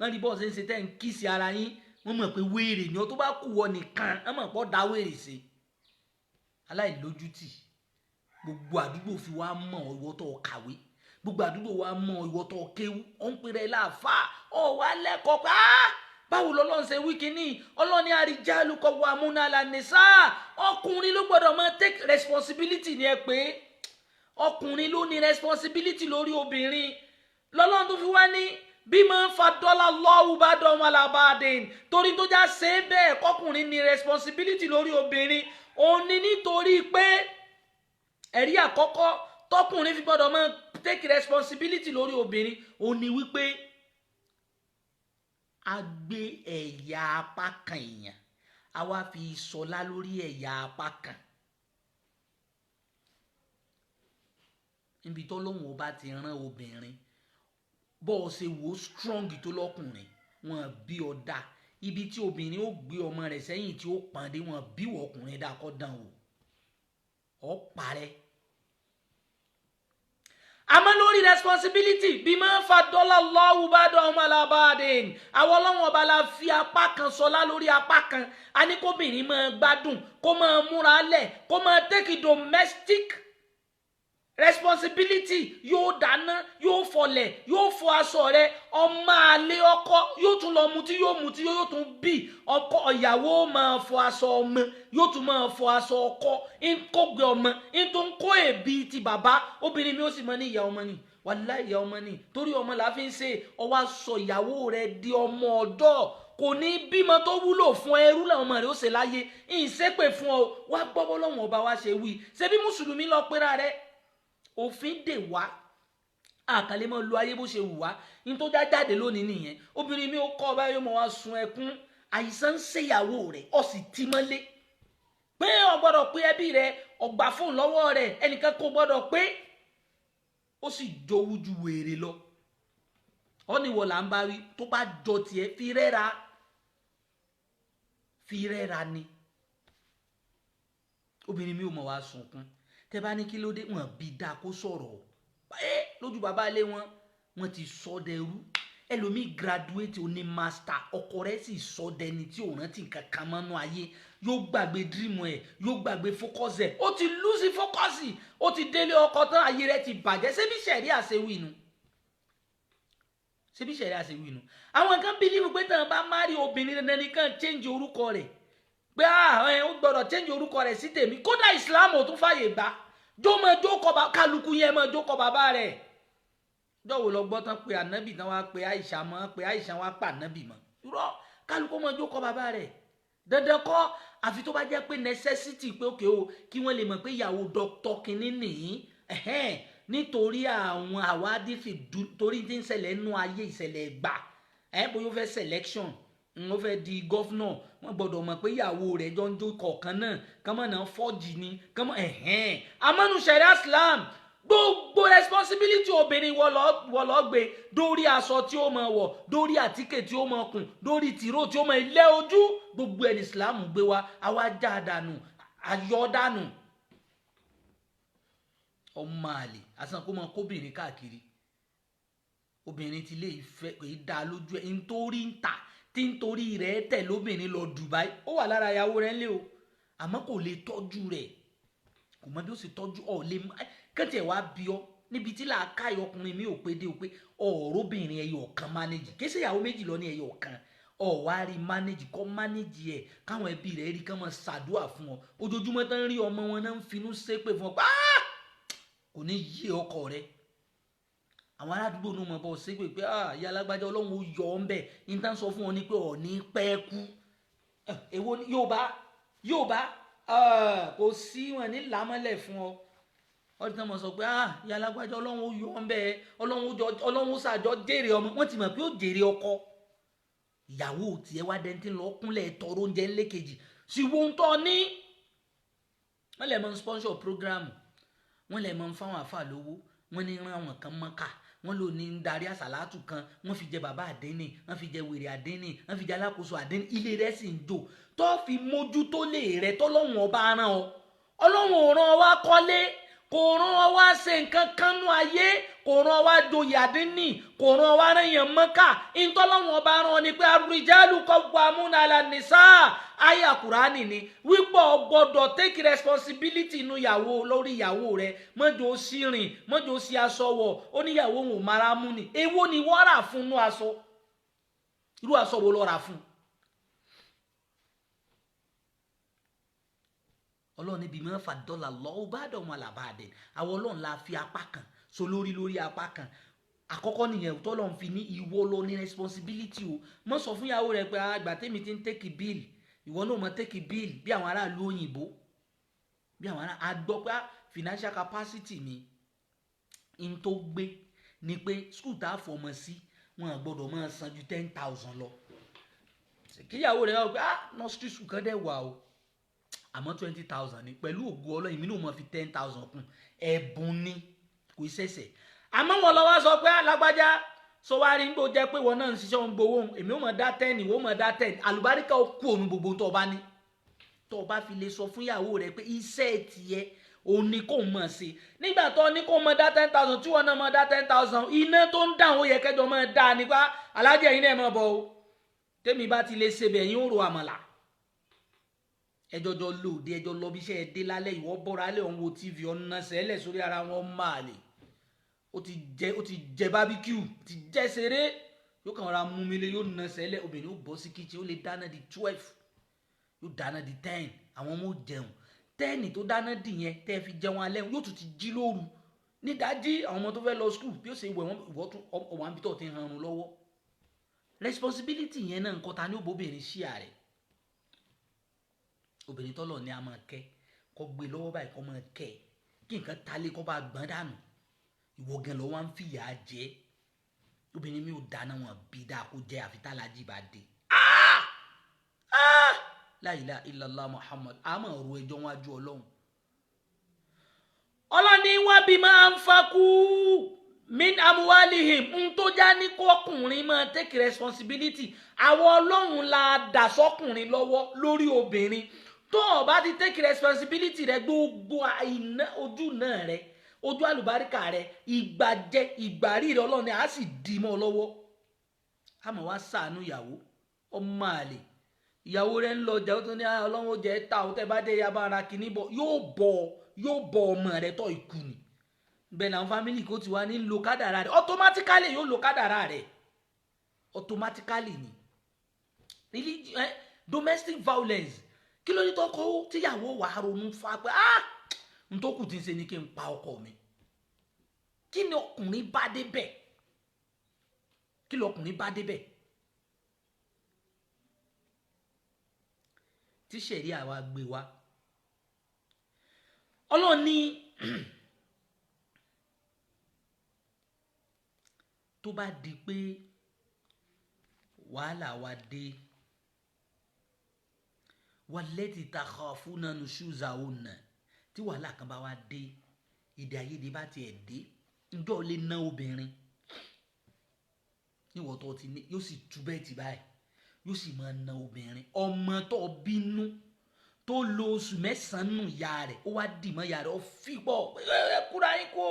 wọ́n rí bọ́ọ̀sì ń ṣe tẹ́ ń kí sí ara yín wọ́n mọ̀ pé wèrè ni ọ tó bá kù wọ nìkan wọ́n mọ̀ pọ́ da wèrè sí aláìlójútì gbogbo àdúgbò fi wá mọ̀ ìwọ tó kàwé gbogbo àdúgbò wa mọ̀ ìwọ tó kéwú ó ń pèrè láàfà ó wà lẹ́kọ̀ọ́ pé báwo lọ́lọ́run ṣe wí kínní ọlọ́ni àrìjálù qawwamuna 'ala nisa ọkùnrin ló gbọ́dọ̀ máa take responsibility ni ẹ pé ọkùnrin ló ní responsibility lórí obìnrin lọ́lọ́run tó fi wá ní bima faddala-Allahu ba'dahum 'ala ba'din torí tó já ṣe é bẹ́ẹ̀ kọkùnrin ní responsibility lórí obìnrin òun ni nítorí pé ẹ̀rí àkọ́kọ́ tọkùnrin fi gbọ́dọ̀ máa take responsibility lórí obìnrin òun ni wípé a gbé ẹ̀yà apá kan èèyàn a wá fi sọlá lórí ẹ̀yà apá kan níbi tó lóhùn ọba ti rán obìnrin bọ́ ọ ṣe wò strong tó lọ́kùnrin wọn bí ọ dá ibi tí obìnrin ó gbé ọmọ rẹ̀ sẹ́yìn tí ó pàdé wọn bí wọ ọkùnrin dá kọ́ dán wò ọ parẹ́. àmọ́ lórí responsibility bima faddala-Allahu ba'dahum 'ala ba'din àwọn ọlọ́wọ́n ọba la fi apá kan sọlá lórí apá kan a ní kóbìnrin máa gbádùn kó máa múra lẹ̀ kó máa take domestic responsibility yóò dáná yóò fọlẹ̀ yóò fọ aṣọ rẹ̀ ọmọ àlè ọkọ yóò tún lọ mutí yóò tún bí ọkọ ìyàwó máa fọ aṣọ ọmọ yóò tún máa fọ aṣọ ọkọ kó gbé ọmọ tó ń kó èbí ti bàbá obìnrin mi ó sì mọ ní ìyá ọmọ ni wàláhì ìyá ọmọ ni torí ọmọ la fi ń ṣe ọwọ́ aṣọ ìyàwó rẹ̀ di ọmọ ọ̀dọ́ kò ní bímọ tó wúlò fún ẹrú làwọn ọmọ rẹ̀ ó ṣe láyé ìṣépè fún ọ wá gbọ́bọ́ lọ́wọ́n ọba wa ṣe wí ṣe bí mùsùlùmí lọ pera rẹ̀ òfin dè wá àkàlẹ́ mọ́ lu ayé bó ṣe wù wá ní tó jáde lónìí nìyẹn obìnrin mi ó kọ́ ọba yóò mọ̀ wá sun ẹkún àìsàn ń ṣèyàwó rẹ̀ ó sì ti mọ́lé pé ó gbọ́dọ̀ pé ẹbí rẹ̀ ọgbà fún lọ́wọ́ rẹ̀ ẹnìkan kò gbọ́dọ̀ pé ó sì jowú ju wèrè lọ ó ní wọ́n là ń bá rí tó bá jọ tiẹ̀ fi rẹ́ra ni obìnrin mi ò mọ̀ wá sunkún tẹ bá ní kí ló dé wọn bí dáa kó sọ̀rọ̀ lójú bàbá ilé wọn ti sọ dẹrú ẹlòmíì graduate oní master ọkọ rẹ̀ sì sọ dẹni tí òun rántí nǹkan kan mọ́nú ayé yóò gbàgbé dream ẹ̀ yóò gbàgbé focus ẹ̀ ó ti lose focus ó ti délé ọkọ tán ayé rẹ̀ ti bàjẹ́ ṣebí ṣẹ̀rí àṣewìnú àwọn kan believe pé tàn bá marry obìnrin dandan nìkan change orúkọ rẹ̀ pé ó gbọ́dọ̀ change orúkọ rẹ̀ sí tèmi kódà Islam ò tún fàyè gbà jó mọ jókòó bá kálukú yẹn mọ jókòó bàbá rẹ̀ dọ́wọ́ lọ gbọ́ tán pé ànábì tán wá pé Àìṣà mọ́ pé Àìṣà wá pa ànábì mọ́ irọ́ kálukú mọ jókòó bàbá rẹ̀ dandan kọ́ àfi tó bá jẹ́ pé necessity pé òkè o kí wọ́n lè mọ̀ pé ìyàwó dọ́kítọ̀ kìíní nìyí nítorí àwọn àwádìí torí tí ń ṣẹlẹ̀ nú ayé ìṣẹ̀lẹ̀ gbà bóyá ó fẹ́ selection ó fẹ́ di gọ́fúnà wọ́n gbọ́dọ̀ mọ̀ pé ìyàwó rẹ̀ jọ ń jó kọ̀ọ̀kan náà kọ́mọ̀ náà fọ́ọ̀jì ni kọ́mọ̀ amánú ṣẹ̀ríà Islam gbogbo responsibility obìnrin wọ́n lọ gbé dórí aṣọ tí ó máa wọ̀ dórí àtíkè tí ó máa kùn dórí tìró tí ó máa ilé ojú gbogbo ẹni Islam gbé wa àwa já dànù ayọ̀ dànù ọmọ àlè àsàn kó máa kóbìnrin káàkiri obìnrin ti lè fẹ́ pé dá lójú ẹ̀ nítorí ń ta tí nítorí rẹ̀ tẹ̀ lóbìnrin lọ Dubai ó wà lára ìyàwó rẹ̀ ńlẹ̀ o àmọ́ kò lè tọ́jú rẹ̀ kò mọ bí ó sì tọ́jú ọ̀ lè kẹ́tì ẹ̀ wá bí ọ níbi tí làákàyè ọkùnrin mi ò pé dé o pé ọ̀rọ̀bìnrin ẹyọ ọ̀kan manage kí ṣe ìyàwó méjì lọ ní ẹyọ ọ̀kan ọ̀wá rí manage kọ́ manage ẹ̀ káwọn ẹbí rẹ̀ rí kán mọ́ ṣàdúrà fún ọ ojoojúmọ́ tán rí ọmọ wọn náà ń finú ṣépè fún ọ pé kò ní yé ọkọ rẹ àwọn aládùúgbò náà mọ̀ bọ́ ṣépè pé ìyá alágbájá Ọlọ́run ó yọ ọ́ ń bẹ̀ ní tán sọ fún ọ ní pé ọ̀ ní pẹ́ kú èwo yóò bá kò sí wọn ní làmọ́lẹ̀ fún ọ ọdún tán mọ̀ sọ pé ìyá alágbájá Ọlọ́run ó yọ ọ́ ń bẹ̀ Ọlọ́run ó ṣàjọ jèrè ọmọ wọ́n ti mọ̀ pé ó jèrè ọkọ ìyàwó tiẹ̀ wá dẹ́ntì lọ kúnlẹ̀ tọrọ oúnjẹ ńlẹ́kejì sí wo ń tọ́ ní wọ́n lè mọ sponsor program wọ́n lè mọ fáwọn àfà lówó wọ́n ní rán àwọn kan mọ́kà wọ́n lò ní darí àsàlátù kan wọ́n fi jẹ bàbá àdénì wọ́n fi jẹ wèrè àdénì wọ́n fi jẹ alákòóso àdénì ilé rẹ̀ sì ń jò tó fi mójútó lè rẹ̀ tọ́lọ́hun ọba rán ọ Ọlọ́hun ò rán ọ wá kọ́lé kò rán ọ wá ṣe nǹkan kan nú ayé kò rán ọ wá joyè àdénì kò rán ọ wá rán yẹn mọ́kà ìtọ́lọ́hun ọba rán ọ ni pé ar-rijalu qawwamuna 'ala an-nisa àyà Kùránì ni wípé o gbọ́dọ̀ take responsibility inú ìyàwó lórí ìyàwó rẹ mọ́jọ́ sí rìn mọ́jọ́ sí aṣọ wọ̀ ó níyàwó òun ò mara mú ni èwo ni wọ́n rà fún inú aṣọ irú aṣọ wo lọ rà fún Ọlọ́run níbi mọ́ fàdọ́là lọ́wọ́ bá dọ̀ wọn làbàdẹ̀ àwọn Ọlọ́run la fi apá kan so lórí apá kan àkọ́kọ́ nìyẹn tọ́lọ́run fi ní ìwọ ló ní responsibility o mọ́ sọ fún ìyàwó rẹ pé àgbà tèmi ti ń take bill ìwọ náà mọ take bill bí àwọn aráàlú òyìnbó bí àwọn ará àgbọ̀ pé financial capacity mi n tó gbé ni pé school tá a fọmọ sí wọn gbọ́dọ̀ máa san ju 10,000 lọ kíyàwó rẹ wá pé nursery school kan dẹ̀ wà o àmọ́ 20,000 ni pẹ̀lú ògo Ọlọ́run mi náà mọ̀ fi 10,000 kún ẹ̀bùn ni kò ṣẹ̀ṣẹ̀ àmọ́ wọn lọ wá sọ pé alágbájá sọ wá rí nígbò jẹ́ pé wọn náà ń ṣiṣẹ́ wọn gbowó èmi ò mọ̀ dá 10 ìwọ mọ̀ dá 10 àlùbáríkà ó kú òun gbogbo tó bá ní tó bá fi lè sọ fún ìyàwó rẹ pé iṣẹ́ tiẹ̀ òun ni kò mọ̀ sí nígbà tó ní kò mọ̀ dá 10,000 tí wọn náà mọ̀ dá 10,000 iná tó ń dáhùn ó yẹ kẹjọ mọ̀ dá nípa alájẹ yìí náà mọ̀ bọ̀ o tèmi bá ti lè ṣe bẹ̀ yín ó ro àmàlà ẹjọjọ lòdì ẹjọ lọ bí iṣẹ́ ẹ dé lálẹ́ ìwọ bọ́ra lẹ́ òun wo TV ọ̀nà sẹ́lẹ̀ sórí ara wọn máa lè ó ti jẹ barbecue ti jẹ ṣeré yóò kàn ra mú mi lé yóò na sẹ́lẹ̀ obìnrin ó bọ́ sí kitchen ó lè dáná di 12 yóò dáná di 10 àwọn ọmọ ó jẹun 10 tó dáná dì yẹn tẹ́ fi jẹun alẹ́ yóò tún ti jí lóru nídàájí àwọn ọmọ tó fẹ́ lọ school bí ó ṣe wẹ̀ wọ́n ìwọ́ tún ọ̀wọ́n àbí tó ti hàn án lọ́wọ́ responsibility yẹn náà nǹkan ta ní òbóbìnrin ṣíà rẹ̀ obìnrin tọ́lọ̀ ní a máa kẹ́ kọ́ gbé lọ́wọ́ báyìí kọ́ máa kẹ́ kí nǹkan talé kọ́ bá gbọ́n dànù ìwọ gan lọ wá ń fìyà jẹ obìnrin mi ò dáná wọn bí dáa kó jẹ àfi tálájì bá dé la ilaha illallah Muhammad àmọ́ ọ̀rọ̀ ẹjọ́ wájú Ọlọ́run ọlọ́ni wá bí máa ń fakú min amuwalihim ń tó já ní kọkùnrin máa take responsibility àwọn Ọlọ́run la dà sọ́kùnrin lọ́wọ́ lórí obìnrin tó o bá ti take responsibility rẹ gbogbo ojú náà rẹ ojú àlùbáríkà rẹ ìgbàjẹ ìgbàrí rẹ Ọlọ́run á sì dì mọ́ ọ lọ́wọ́ àmọ́ wá ṣàánú ìyàwó ọmọ àlè ìyàwó rẹ ń lọ ọjà ó tún ní Ọlọ́run ó jẹ́ ta ó tẹ́ bá dé yaba ara kìíní bọ̀ yóò bọ ọmọ rẹ tọ́ ikú ni bẹ́ẹ̀ náà fámìlì kò ti wá ní lo kádàrá rẹ automatically yóò lo kádàrá rẹ automatically ni domestic violence kí ló ní tọkọ tíyàwó wà á ronú fa pé n tó kù tí ń ṣe ni kí n pa ọkọ mi. Kí ni ọkùnrin bá débẹ̀? Kí lọkùnrin bá débẹ̀? Tí ṣẹ̀ríà wa gbé wa. Ọlọ́run ní tó bá di pé wàhálà wa dé, wallati takhafuna nushuzahunna, tí wàhálà kan bá wá dé, èdè àìyedè bá tiẹ̀ dé, ǹjọ́ lè ná obìnrin níwọ̀n tó ti ní yóò sì tú bẹ́ẹ̀ tì báyìí, yóò sì máa ná obìnrin. Ọmọ tó bínú tó lo oṣù 9 nù ìyá rẹ̀, ó wá dì mọ́ ìyá rẹ̀, ó fi pọ̀ ẹ kúra yín kó.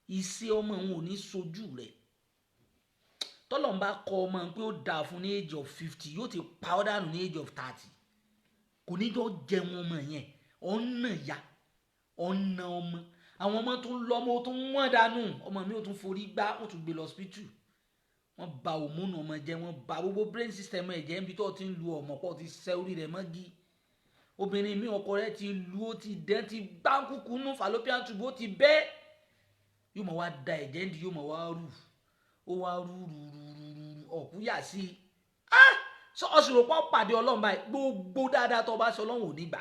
Ìṣe ọmọ òun ò ní sojú rẹ̀. Tọ́lọ́run bá kọ ọmọ pé ó dáa fún ní age of 50, yóò ti pa ọ́ dànù ní age of 30. Kò ní jọ jẹun ọmọ yẹn, ọ̀nà ya ọ̀nà ọmọ. Àwọn ọmọ tó ń lọ ọmọ tó ń wọ́n dànù, ọmọ mi ò tún forí gbá, wọ́n tún gbé lọ hospital. Wọ́n ba hormone ọmọ jẹ́, wọ́n ba gbogbo brain system ẹ̀ jẹ́ níbi tó ti ń lu ọmọ pọ̀, ti sẹ́ orí rẹ̀ mọ́gí. Obìnrin mi ọkọ rẹ̀ ti lu, ó ti dẹ́, ti gbá kúkú nú fallopian tube, ó ti bẹ́. Yóò mọ̀ wá da ẹ̀jẹ̀ ndí, yóò mọ̀ wá rù. Ó wá rú ọ̀kú yà sí. Sọ ọ̀sùn pọ̀ pàdé Ọlọ́run báyìí, gbogbo dáadáa tó bá sọ Ọlọ́run ò ní gbà.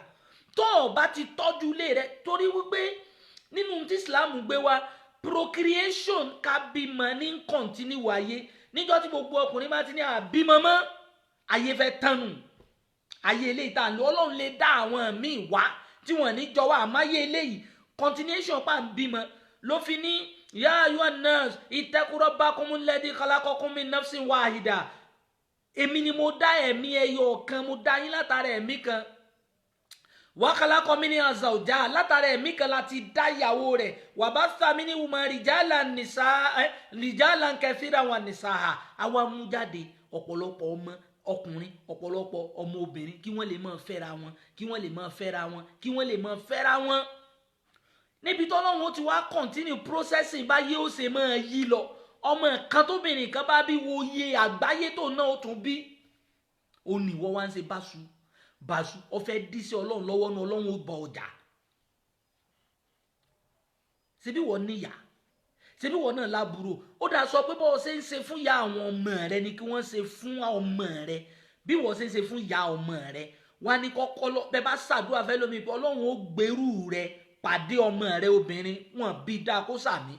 Tó o bá ti tọ́jú ilé rẹ̀, torí wípé nínú tí Islam gbé wa, procreation ká bímọ ní continue ayé. Níjọ́ tí gbogbo ọkùnrin bá ti ní àbímọ mọ́, ayé fẹ́ tánu. Ayé eléyìí tá ń lò, Ọlọ́run lè dá àwọn míì wá tí wọ́n ní jọ wá, àmọ́ ayé eléyìí continuation pa ń bímọ ló fi ní ya ayyuhan nas ittaqu rabbakumul ladhi khalaqakum min nafsin wahida. Èmi ni mo dá ẹ̀mí ẹyọ kan, mo dá yín látara ẹ̀mí kan. Wa khalaqa minha zawjaha, látara ẹ̀mí kan láti dá ìyàwó rẹ̀. Wa batha minhuma rijalan kathiran wa nisaa. Àwa mú jáde ọ̀pọ̀lọpọ̀ ọmọ ọkùnrin, ọ̀pọ̀lọpọ̀ ọmọ obìnrin, kí wọ́n lè máa fẹ́ra wọn, kí wọ́n lè máa fẹ́ra wọn, kí wọ́n lè máa fẹ́ra wọn. Níbi tọ́lọ́run ti wá continue processing báyé ó ṣe máa yí lọ. Ọmọ kan tóbìnrin kan bá bí, wo iye àgbáyé tó náà ó tún bí. Ó ní wọ́n wá ń ṣe báṣu, ó fẹ́ dí sí Ọlọ́run lọ́wọ́ náà, Ọlọ́run ó bọ ọjà. Ṣebí wọ́n níyà, ṣebí wọ́n náà lábúrò. Ó dá sọ pé bọ́ọ̀ ṣe ń ṣe fún ìyá àwọn ọmọ rẹ ni kí wọ́n ṣe fún ọmọ rẹ. Bí wọ́n ṣe ń ṣe fún ìyá ọmọ rẹ, wá ní kọ́kọ́ lọ bẹ́ẹ̀ bá ṣàdúrà fẹ́ lómi pé Ọlọ́run ó gbèrú rẹ pàdé ọmọ rẹ obìnrin, wọn bí dáa kó sàmì.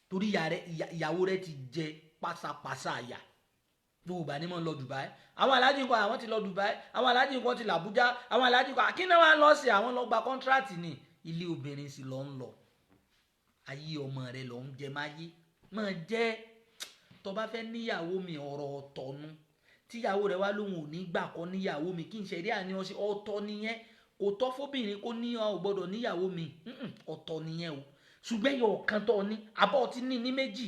Torí ìyàwó rẹ ti jẹ pásápásá àyà. Gbogbo ìgbà ni mo lọ Dubai. Àwọn aláàjì nǹkan àwọn ti lọ Dubai, àwọn aláàjì nǹkan ti lọ Abuja, àwọn aláàjì nǹkan akínà wa lọ sí àwọn lọ gba kọ́ńtíráàtì ní ilé obìnrin sì lọ ń lọ. Ayé ọmọ rẹ lọ ń jẹ máyé. Máa jẹ́ tó bá fẹ́ níyàwó mi ọ̀rọ̀ ọ̀tọ̀ nu. Tíyàwó rẹ wá lóhùn ò ní gbà kọ́ níyàwó mi, kí n ṣe rí àníyàn sí ọ̀tọ̀ nìyẹn. Kò tọ́ fóbìnrin kó ní ọ gbọ́dọ̀ níyàwó mi, ọ̀tọ̀ nìyẹn o. Ṣùgbọ́n yọ ọ̀kan tó ní, àbọ̀ ti ní méjì,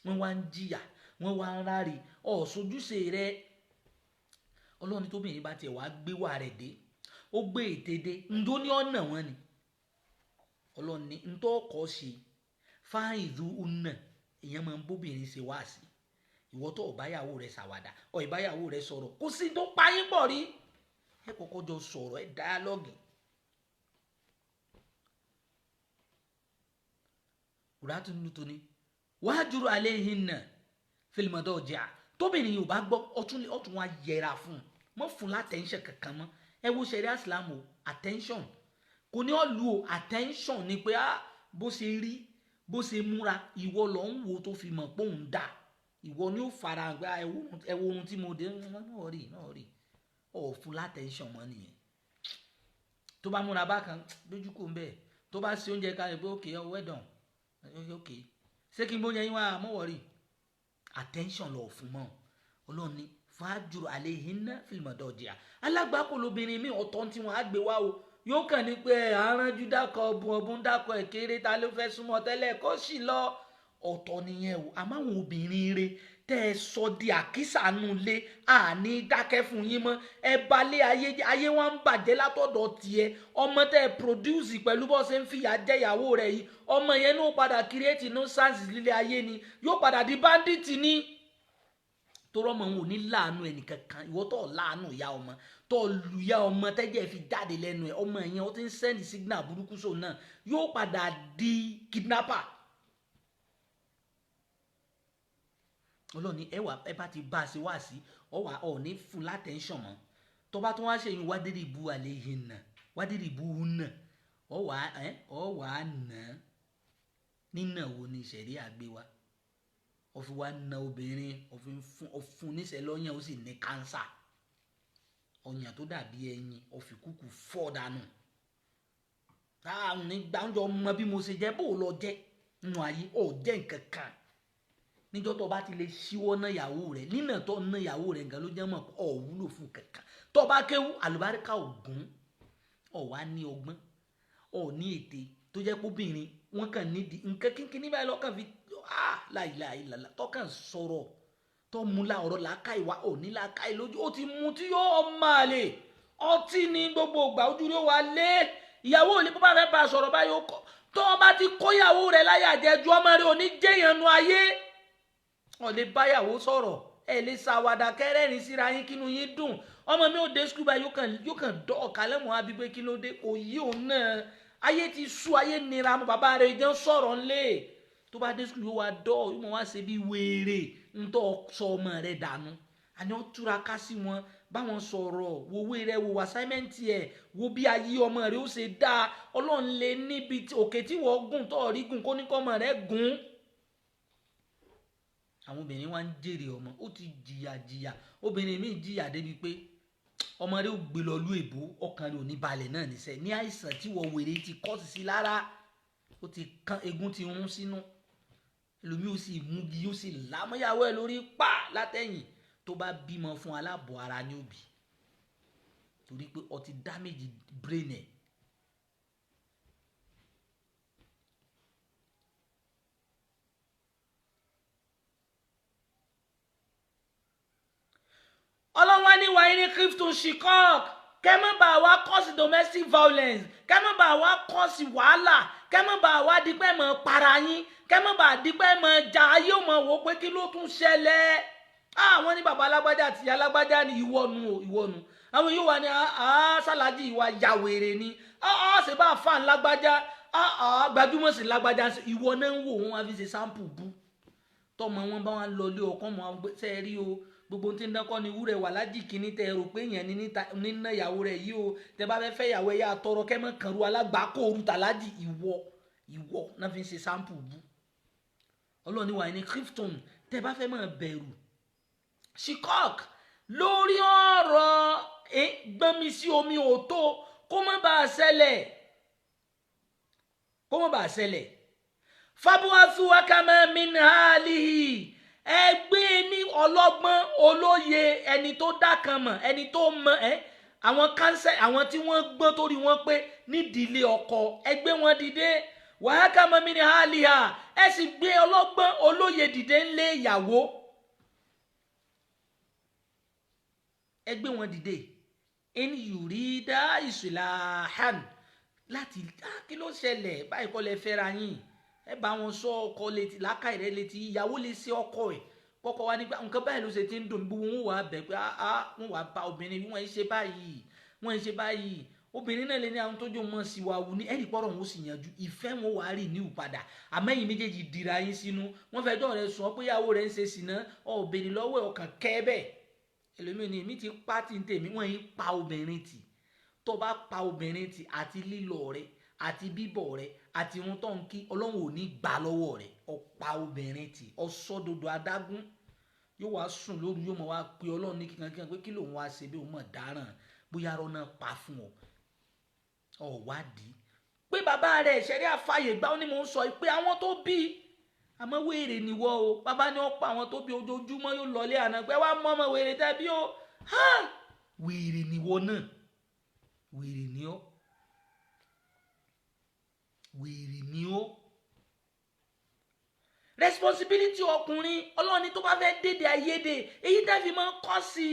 wọ́n wá ń jìyà, wọ́n wá ń ráre, ọ̀ṣojúṣe rẹ. Ọlọ́run tóbìnrin bá tiẹ̀ wá gbé wà rẹ̀ dé, ó gbé ète dé, ǹdó ní ọ̀nà wọn ni. Ọlọ́run ní ǹtọ́ ọkọ̀ ṣe fáìlú ọ̀nà, èèyàn máa ń bóbìnrin ṣe wá sí. Ìwọ tó ọ̀báyàwó rẹ̀ ṣàwàdà, ìbáyàwó rẹ̀ sọ̀rọ̀, kò sí tó pa yín pọ̀ rí. Ẹ kọ́kọ́ jọ sọ̀rọ̀, ẹ dialogue. Kùrátùnú tó ní wahjuru alayhinna fil madaji'. Tóbìnrin yóò bá gbọ́ ọtún wá yẹra fún un, mọ́ fún látẹ̀ńṣẹ̀ kankan mọ́. Ẹ wo ṣẹ̀ríà Islam o, attention. Kò ní ọ́ lu o, attention ni pé bó ṣe rí, bó ṣe múra, ìwọ lọ ń wo tó fi mọ̀ pé òun dà. Ìwọ ni ó fara gbá ẹ wo ohun tí mo dé, náà rí. Ọ̀ fún látẹ̀ńṣọ̀n mọ́ nìyẹn. Tó bá múra bákan lójú kò ń bẹ́ẹ̀, tó bá ṣe oúnjẹ kalẹ̀ pé okay, well done, okay, ṣé kí n bóyá yín wá mọ́ wọ̀rí. Attention lọ fún mọ́. Ọlọ́run ní fahjuru alayhinna fil madaji'. Alágbàkó lobìnrin mi ọ̀tọ̀ tí wọ́n á gbé wá o. Yóò kàn ní pé aránjú dákọ̀ ọ̀bùn dákọ̀ ẹ̀kéré, ta ló fẹ́ súnmọ́ tẹ́lẹ̀ kó sì lọ. Ọ̀tọ̀ nìyẹn o. Àmọ́ àwọn obìnrin rẹ̀ tẹ́ ẹ sọ di àkísànú lé, àní dákẹ́ fún yín mọ́. Ẹ balẹ̀ ayé wọn ń bàjẹ́ látọ̀dọ̀ tiẹ̀. Ọmọ tẹ́ ẹ produce pẹ̀lú bó ṣe ń fìyà jẹ ìyàwó rẹ̀ yìí, ọmọ yẹn ní ó padà create nuisance lílé ayé ni, yóò padà di bandit ni. tó rọ́mọ wọn ò ní láàánú ẹnìkankan ìwọ tó láàánú ìyá ọmọ tó lu ìyá ọmọ tẹ́jẹ̀ fi jáde lẹ́nu ẹ̀ ọmọ yẹn ó ti ń sẹ́ndì signal burúkú sóun náà yóò padà di kidnapper. ọlọ́ni ẹ bá ti bá a ṣe wá sí ọwà ọ̀ní fún látẹ̀ńṣọ̀n mọ́ tó bá tún wá ṣe yín wádìrí ìbú àlẹ́ yìí nà wádìrí ìbú nà ọwà nà nínà wo ni ìṣẹ̀rí àgbé wa ó fi wá na obìnrin ó fún níṣẹ́ lọ́yàn ó sì ní kánsà ọyàn tó dàbí ẹyin ó fi kúkú fọ́ dànù táwọn nígbàjọ mọ bí mo ṣe jẹ́ bó lọ jẹ́ nínú ayé ó jẹ́ nǹkan kan níjọ́ tó bá ti lè ṣíwọ́ ná ìyàwó rẹ̀ nínà tó ná ìyàwó rẹ̀ nǹkan ló jẹ́ mọ̀ ọ̀ wúlò fún kankan tó bá kéwú àlùbáríkà ògún ọ̀ wá ní ọgbọ́n ọ̀ ní ète tó jẹ́ pé obìnrin wọn kàn nídìí nǹkan kínkínní báyìí lọ́kàn fi láìláìlàlà tọ́kàn sọ̀rọ̀ tó mú la ọ̀rọ̀ làákàyè wá ò ní làákàyè lójú ó ti mú tí yóò máa lè ọtí ní gbogbo ìgbà ojú ló wà lé ìyàwó òní bó bá fẹ́ bá a sọ̀rọ̀ báyìí ó kọ́ tó o bá ti kó ìyàwó rẹ̀ láyà jẹ́ ju ọmọ rẹ̀ òní jẹ́yàn nu ayé ọ̀ lè bá ìyàwó sọ̀rọ̀ ẹ̀ lè ṣàwàdà kẹ́rẹ́rìn síra yín kínú yín dùn ọmọ mi ò dé skul báyìí yóò kàn dọ́ ọ̀kálẹ̀ mọ́ àbí pé kí ló dé òyì òun náà ayé ti sú ayé nira mọ́ bàbá rẹ̀ jẹ́ sọ̀rọ̀ ńlẹ̀ tó bá dé skul yóò wá dọ́ yóò mọ̀ wá ṣe bí wèrè ńtọ́ sọ ọmọ rẹ̀ dànù àní ó túraká sí wọn báwọn sọ̀rọ̀ wo wéèrè wo assignment ẹ̀ wo bí ayé ọmọ rẹ̀ ó ṣe dáa ọlọ́run lè níbi òkè tí wọ́n gùn tó rí gùn kó ní kọ́ ọmọ rẹ̀ gùn. àwọn obìnrin wa ń jèrè ọmọ ó ti jìyà obìnrin mi jìyà débi pé ọmọ rẹ̀ ó gbé lọ lú èbó ọkàn rẹ̀ ò ní balẹ̀ náà níṣẹ́ ní àìsàn tí wọ́n wèrè ti kọ́ sí lára ó ti kán egun ti rún sínú ẹlòmíì ó sì múgi ó sì lámọ́yàwó ẹ̀ lórí pa látẹ̀yìn tó bá bímọ fún aláàbọ̀ ara ní òbí torí pé ó ti damage brain ẹ̀. ọlọ́wọ́ ní wàá ní clifton shikok kẹ́mọ́ bá wa cause domestic violence kẹ́mọ́ bá wa cause wàhálà kẹ́mọ́ bá wa dípẹ́ mọ́ para yín kẹ́mọ́ bá dípẹ́ mọ́ jà ayé ò mọ̀ wò pé kí ló tún ṣẹlẹ̀ àwọn ní baba alágbájá àti alágbájá ní ìwọ́nu àwọn yóò wà ní sálàjì ìwà yàwèrè ni ṣe bá fà ń lágbájá gbajúmọ̀ sí lágbájá ìwọ náà ń wò wọn wá fi ṣe sample bú tọmọ wọn bá wọn lọ lé ọkọ mọ ṣe rí o gbogbo tí ń dánkọ́ ni wúrẹ̀ wà lájì kìíní tẹ rò pé èèyàn nínú ìyàwó rẹ̀ yìí o tẹ bá fẹ́ ìyàwó ẹ̀yà tọrọ kẹ́mọ́ kan ru alágbàákò orúta lájì ìwọ náà fi ń ṣe sample bú ọlọ́ọ̀ni wà ní clifton tẹ bá fẹ́ máa bẹ̀rù shikok lórí ọ̀rọ̀ gbọ́nmi sí omi òtó kó má bàa ṣẹlẹ̀ fabuwasu akama min halihi ẹgbẹ́ ní ọlọ́gbọ́n olóye ẹni tó dákan mọ̀ ẹni tó mọ̀ àwọn kánsẹ́ àwọn tí wọ́n gbọ́n torí wọ́n pé nídìílé ọkọ ẹgbẹ́ wọn dìde wàhákàmọ́ min haliha ẹ sì gbé ọlọ́gbọ́n olóye dìde ńlé ìyàwó. ẹgbẹ́ wọn dìde in yurida islahan láti kí ló ṣẹlẹ̀ báyìí kọ́ lẹ fẹ́ra yín ẹ bá wọn sọ ọkọ létí lákàì rẹ létí ìyàwó lè ṣe ọkọ ẹ kọkọ wa nígbà nǹkan báyìí ló ṣe ti ń dùn bí wọn wà bẹ pé wọn wà bá obìnrin bí wọn ń ṣe báyìí obìnrin náà lè ní àwọn tójú mọ sí wa wù ní ẹnì pọ̀rọ̀ wọn ó sì yanjú ìfẹ́ wọn wà á rí ní ìpadà àmẹ́yìn méjèèjì dira yín sínú wọn fẹ́ dọ̀ rẹ sọ pé ìyàwó rẹ ń ṣe sìná ọ̀bẹ̀rẹ̀ lọ́wọ́ ọkàn kẹ́ bẹ́ẹ̀ ẹlòmíràn ni èmi ti pa tí ń tèmi wọ́n yín pa obìnrin tì tó bá pa obìnrin tì àti lílọ rẹ àti bíbọ̀ rẹ àti ohun tó ń kí ọlọ́run ò ní gbà lọ́wọ́ rẹ ọ̀pá obìnrin tì ọ̀sọ́dodo adágún yóò wá sùn lóru yóò mọ̀ wá pé ọlọ́run ní kíkan pé kí lòun wá ṣe bí òun mọ̀ dáràn bóyá arọ náà pa fún ọ ọ̀wádìí pé bàbá rẹ̀ ṣẹ̀rí àfààyè gbá ó ní mò ń sọ pé àwọn tó bí àmọ́ wèrè nìwọ o bàbá ní ọ̀pọ̀ àwọn tó bí ojoojúmọ́ yóò lọlé àná pé wàá mọ́ ọmọ wèrè tẹ́bí o wèrè nìwọ náà wèrè ni ọ́ wèrè ni ó responsibility ọkùnrin ọlọ́ni tó bá fẹ́ dédé ayédè èyí tẹ́fì máa ń kọ́ sí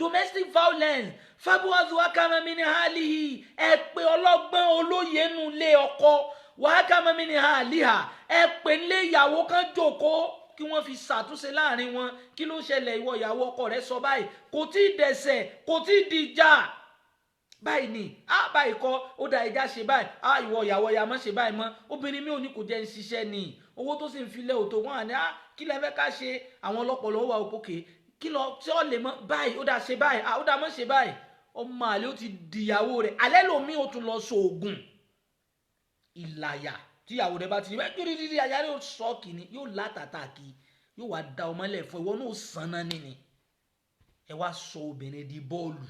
domestic violence fabuwazu akamami ni halihi ẹ pé ọlọ́gbọ́n olóye nù lé ọkọ wàhákàmami ni haliha ẹ pé lé ìyàwó kan jókòó kí wọ́n fi ṣàtúnṣe láàrin wọn. Kí ló ṣẹlẹ̀, ìwọ ìyàwó ọkọ rẹ sọ báyìí, kò tí ì dẹ̀sẹ̀, kò tí ì dìjà báyìí ni, báyìí kọ́, ó da ẹja ṣe báyìí, ìwọ ìyàwó ya mọ́ ṣe báyìí mọ́. Obìnrin mi ò ní kò jẹ́ ń ṣiṣẹ́ ni, owó tó sì ń filẹ̀ òtò wọn àní kí lẹ fẹ́ ká ṣe. Àwọn ọlọ́pọ̀lọ́ wà òkè kí lọ tí ó lè mọ́ báyìí, ó da ṣe báyìí, ó da mọ́ ṣe báyìí. Ọmọ àlè ó ti dìyàwó rẹ̀, alẹ́ lomi ó tún lọ sóògùn ìlàyà tíyàwó rẹ̀ bá ti ní kiri dídí àyà rẹ̀ ó sọ́ọ̀kì ni, yóò látàtà kí yóò wá da ọmọlẹ̀ fún ìwọ náà sanná nínú. Ẹ wá sọ obìnrin di bọ́ọ̀lù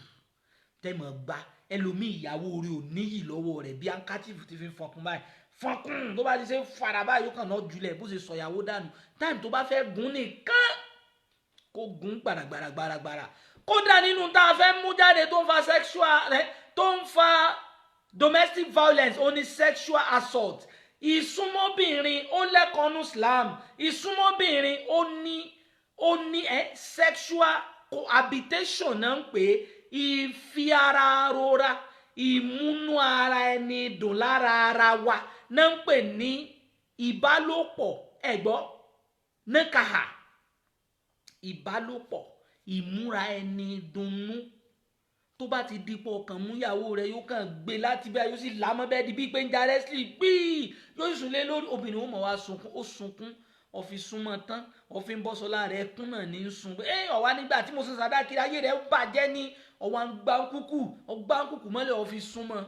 tẹ́mọ̀ gbá. Ẹlòmíì ìyàwó rẹ̀ ò níyì lọ́wọ́ rẹ̀ bí ankachifu ti fi ń fọkùn báyìí, fọkùn tó bá ti ṣe fara báyìí yóò kàn náà julẹ̀ bó ṣe sọ ìyàwó dànù. Táìmù tó bá fẹ́ gún nìkan kó gún gbàràgbàràgbàràgbàrà. Kódà nínú tá a fẹ́ mú jáde tó ń fa sexual rẹ̀ tó ń fa domestic violence ó ní sexual assault. Ìsúnmọ́bìnrin ó lẹ́kọ̀ọ́nù Islam. Ìsúnmọ́bìnrin ó ní sexual cohabitation náà ń pè é, ìfi ara rora, ìmúnú ara ẹni dùn lára ara wa náà ń pè ní ìbálòpọ̀. Ẹ̀gbọ́ nìkàhà, ìbálòpọ̀, ìmúra ẹni dunnú. Tó bá ti dípò ọkàn mú ìyàwó rẹ̀ yóò kàn gbé láti bí i yóò sì lámọ́ bẹ́ẹ̀ di bíi pé ń jarẹ́ sí gbíì yóò sùn lé lórí. Obìnrin ó mọ̀ wá sunkún, ó sunkún, ọ̀fi súnmọ́ tán, ọ̀fi ń bọ́sọ̀lá rẹ̀ kún náà ní sun. Ọ̀wá nígbà tí mo sọ sàdá kiri ayé rẹ̀ bàjẹ́ ní ọ̀wá ń gbá kúkú mọ́lẹ̀ ọ̀fi súnmọ́.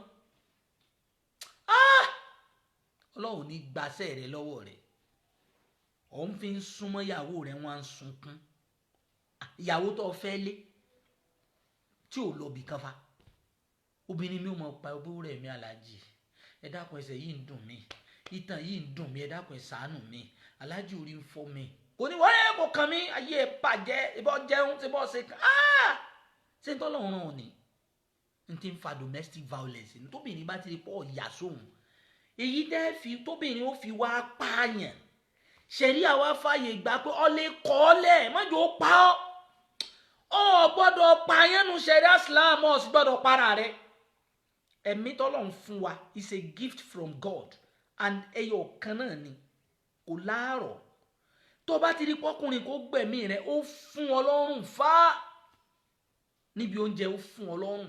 Ọlọ́run ní gbàṣẹ́ rẹ̀ lọ́wọ́ rẹ̀. Òun fi ń súnmọ́ ìyàwó rẹ̀ wọ́n á ń sunkún. Ìyàwó tó fẹ́ lé tí ò lọ bì kan fa. Obìnrin mi ò mọ̀ pa owó rẹ̀ mi aláàjì, ẹ dákun ẹsẹ̀ yìí ń dùn mí, ìtàn yìí ń dùn mí, ẹ dákun ẹ ṣàánú mi, aláàjì orí ń fọ́ mi. Kò ní wọ́n yẹ kó kàn mí, ayé ẹ bàjẹ́, ìbọn jẹun tí bọ́ ṣe kàn ṣé ń tọ́lọ̀ ràn ọ́ ni. N ti ń fa domestic violence ní tóbìnrin bá ti rí pọ̀ ìyá sóhun. Èyí dẹ́ fi tóbìnrin ó fi wá pààyàn. Ṣẹ̀rí àwa fàyè gbà pé ọ lè kọ́ ọ lẹ̀ mọ́jọ́ ó pa ọ́. Ọ gbọ́dọ̀ pààyàn nu ṣẹ̀rí Islam, ọ sì gbọ́dọ̀ para rẹ̀. Ẹ̀mí tọ́lọ̀ ń fún wa is a gift from God and ẹyọ kan náà ni kò láàrọ̀. Tó bá ti rí pọ́kùnrin kó gbẹ̀mí rẹ̀ ó fún Ọlọ́run fá. Níbi oúnjẹ ó fún Ọlọ́run,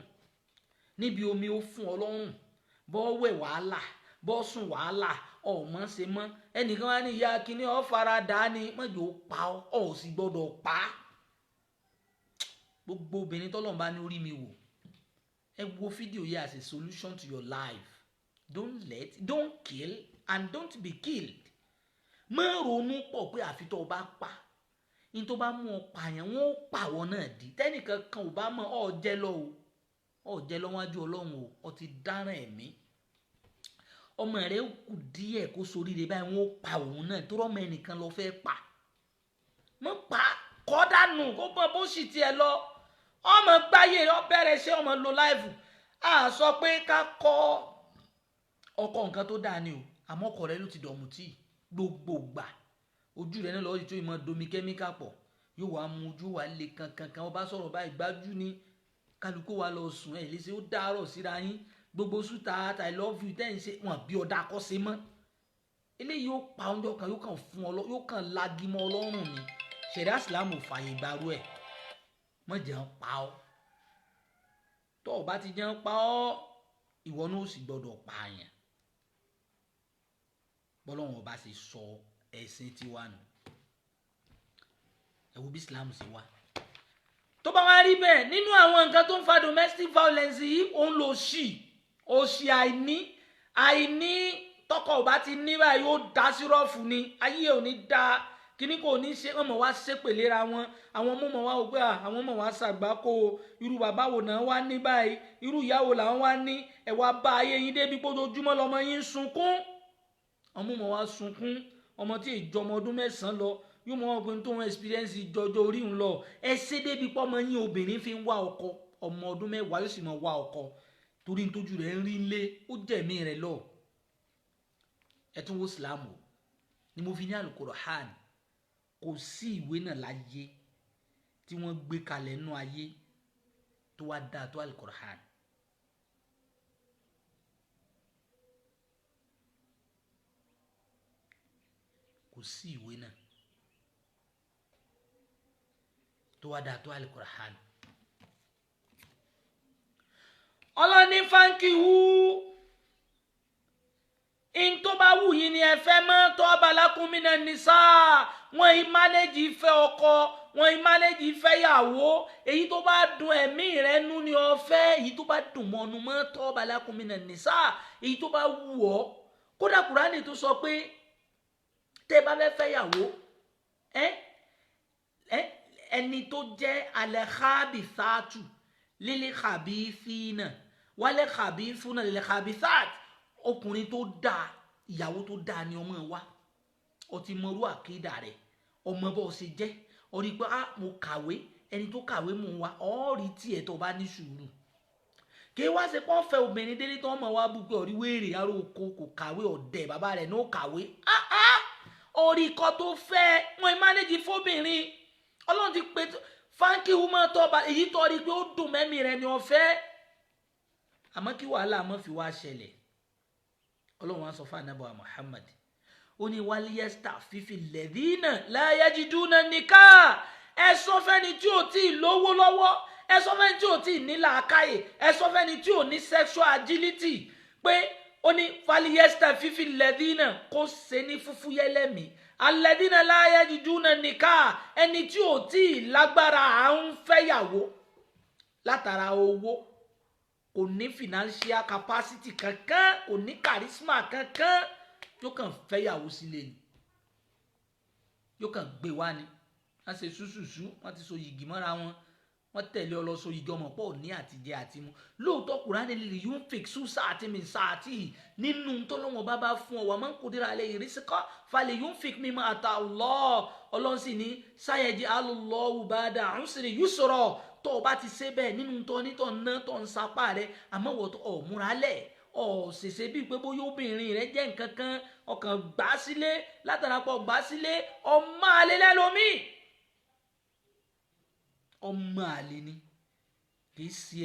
níbi omi ó fún Ọlọ́run, bọ́ wẹ̀ wàhálà, bọ́ sùn wàhálà, ọmọ ṣe mọ́. Ẹnìkan wá ní ìyá kínní ọ fara dà ní mọ́jọ́ ó pa ọ́, ọ sì gbọ́dọ̀ pa á. Gbogbo obìnrin tọ́lọ̀ bá ní orí mi wò, ẹ wo fídíò yìí as a solution to your life. Don't kill and don't be killed. Má ronú pọ̀ pé àfi tó o bá pa, ní tó bá mú ọ pààyàn wọn ó pàwọ́ náà di. Tẹ́nìkan kan ò bá mọ̀ ọ jẹ́ lọ o, ọ jẹ́ lọ́wájú Ọlọ́run o, ọ ti dáràn ẹ̀mí. Ọmọ rẹ̀ kù díẹ̀ kó soríire báyìí wọn ó pa òun náà tó rọ́mọ ẹnìkan lọ fẹ́ pa. Mọ́ pa kọ́ dànù kó bọ́ bó sì tiẹ̀ lọ. Ọmọ gbáyé ọ bẹ̀rẹ̀ ṣé ọmọ lo láìfù. A sọ pé ká kọ́ ọkọ nǹkan tó dáa ni o, àmọ́ ọkọ rẹ ló ti dọ̀mù tí gbogbo gbà ojú rẹ náà lọ́ọ́ di tó ìmọ̀ domi kẹ́míkà pọ̀ yóò wá mú ojú wa lè kankan ọba sọ̀rọ̀ báyìí gbájú ní kálukú wa lọ sùn ẹ̀ léṣe ó dárọ̀ síra yín gbogbo súta I love you tẹ́ ń ṣe wọn bí ọ̀dà akọ́ṣe mọ́. Eléyìí yóò pa oúnjẹ kan yóò kàn fún ọ yóò kàn lagimọ́ Ọlọ́run ni. Ṣẹ̀ríà Ìsìlámù fààyè gbàrú ẹ̀. Mọ̀ jẹun pa ọ́. Tó o bá ti jẹun pa ọ́ ìwọ náà ó sì gbọ́dọ̀ pààyàn. Bọ́lọ́run ọba ṣe sọ ẹ̀sìn tiwa nù. Ẹ wo bí Islam ṣe wá. Tó bá wá rí bẹ́ẹ̀ nínú àwọn nǹkan tó ń fa domestic violence yìí òun lò òṣì àìní tọkọ ò bá ti ní báyìí ó dá sí rọ́ọ̀fù ni ayé ò ní dá kíní kò ní ṣe ọmọ wa ṣépèlera wọn àwọn ọmọ wa ò gbé àwọn ọmọ wa ṣàgbákò irú bàbá wo náà wá ní báyìí irú ìyá wo làwọn wá ní ẹ wá bá ayé yín débi pójoojúmọ́ lọmọ yín ń sunkún ọmọ wa sunkún ọmọ tí ìjọmọ ọdún 9 lọ yóò mọ ọgbìn tó ń experience ìjọjọ orí ń lọ ẹ ṣe débi pọmọ yín obìnrin fi ń wá ọkọ ọmọ ọdún 10 yóò sì mọ wá ọkọ torí nítorí rẹ̀ ń rí lé ó jẹ̀mí rẹ̀ lọ ẹ tún wo Islam ni mo fi ní Al-Qur'an kò sí ìwé náà láyé tí wọ́n gbé kalẹ̀ nínú ayé tó wá dáa tó Al-Qur'an. Kò sí ìwé náà tó wá dáa tó Al-Qur'an. ọlọ́ni fankihu in tó bá wù yín ni ẹ fẹ́ mọ́ tó abalakum minan nisa wọn yìí mánéjì fẹ́ ọkọ wọn yìí mánéjì fẹ́ yàwó èyí tó bá dùn ẹ̀mí rẹ nú ni ọ fẹ́ èyí tó bá dùn mọ́nu mọ́ tó abalakum minan nisa èyí tó bá wù ọ́. kódà Kùránì tó sọ pé tẹ́ bá fẹ́ yàwó ẹni tó jẹ́ al-khabithatu lil-khabithina wal-khabithuna lil-khabithat ọkùnrin tó dáa ìyàwó tó dáa ni ọmọ wa ó ti mọrú àkídà rẹ̀ ọmọ bó ṣe jẹ́ ó rí pé mo kàwé ẹni tó kàwé mú wa ó rí tiẹ̀ tó bá ní sùúrù kí wá ṣe pọ́n fẹ́ obìnrin délé tó ọmọ wa bú pé orí wéèrè aró oko kò kàwé ọ̀dẹ̀ bàbá rẹ̀ ní ó kàwé orí ikọ́ tó fẹ́ wọn mánéjì fóbìnrin ọlọ́run ti pè fáńkì wúmọ́ tó ọba èyí tó rí pé ó dùn mẹ́mí rẹ̀ ni wọ́n fẹ́ àmọ́ kí wàhálà mọ́ fi wá ṣẹlẹ̀ ọlọ́run wá sọ fún ànábì wa Muhammad ó ní wálíyẹ́sítà fífi lẹ́dínà la yajiduna nikah ẹ sọ fẹ́ni tí ò tí ì lówó lọ́wọ́ ẹ sọ fẹ́ni tí ò tí ì ní làákàyè ẹ sọ fẹ́ni tí ò ní sexual agility pé ó ní wálíyẹ́sítà fífi lẹ́dínà kó ṣe ní fúfú yẹlẹ́mì alẹ́dínà la yajiduna nikah ẹni tí ò tí ì lágbára à ń fẹ́yàwó látara owó kò ní financial capacity kankan kò ní charisma kankan yóò kàn fẹ́yàwó sílé ni yóò kàn gbé wá ni wọ́n ṣe ṣúṣùṣú wọ́n ti so yìgì mọ́ra wọn wọ́n tẹ̀lé ọ lọ so yìgì ọmọ pọ̀ ní àtijẹ àtimu lóòótọ́ Kùránì lè yún fèksù sáàtì mi sáàtì nínú tọ́lọ́wọ́n bá fún ọ wà máa ń kó dira alẹ́ ìrísíkọ́ falẹ̀ yún fèk mímọ́ Allah ọlọ́run sì ní sáyẹ̀jì Allahu ba'da usri yusra tó o bá ti ṣe bẹ́ẹ̀ nínú tọ́ ná tó ń sapá rẹ àmọ́ wọ́n tó ọ̀ múra lẹ̀ ọ̀ ṣèṣe bíi pé bóyá obìnrin rẹ jẹ́ nǹkan kan ọkàn gbà sílé látàrápọ̀ gbà sílé ọmọ àlè lẹ́lómi ọmọ àlè ni kì í ṣe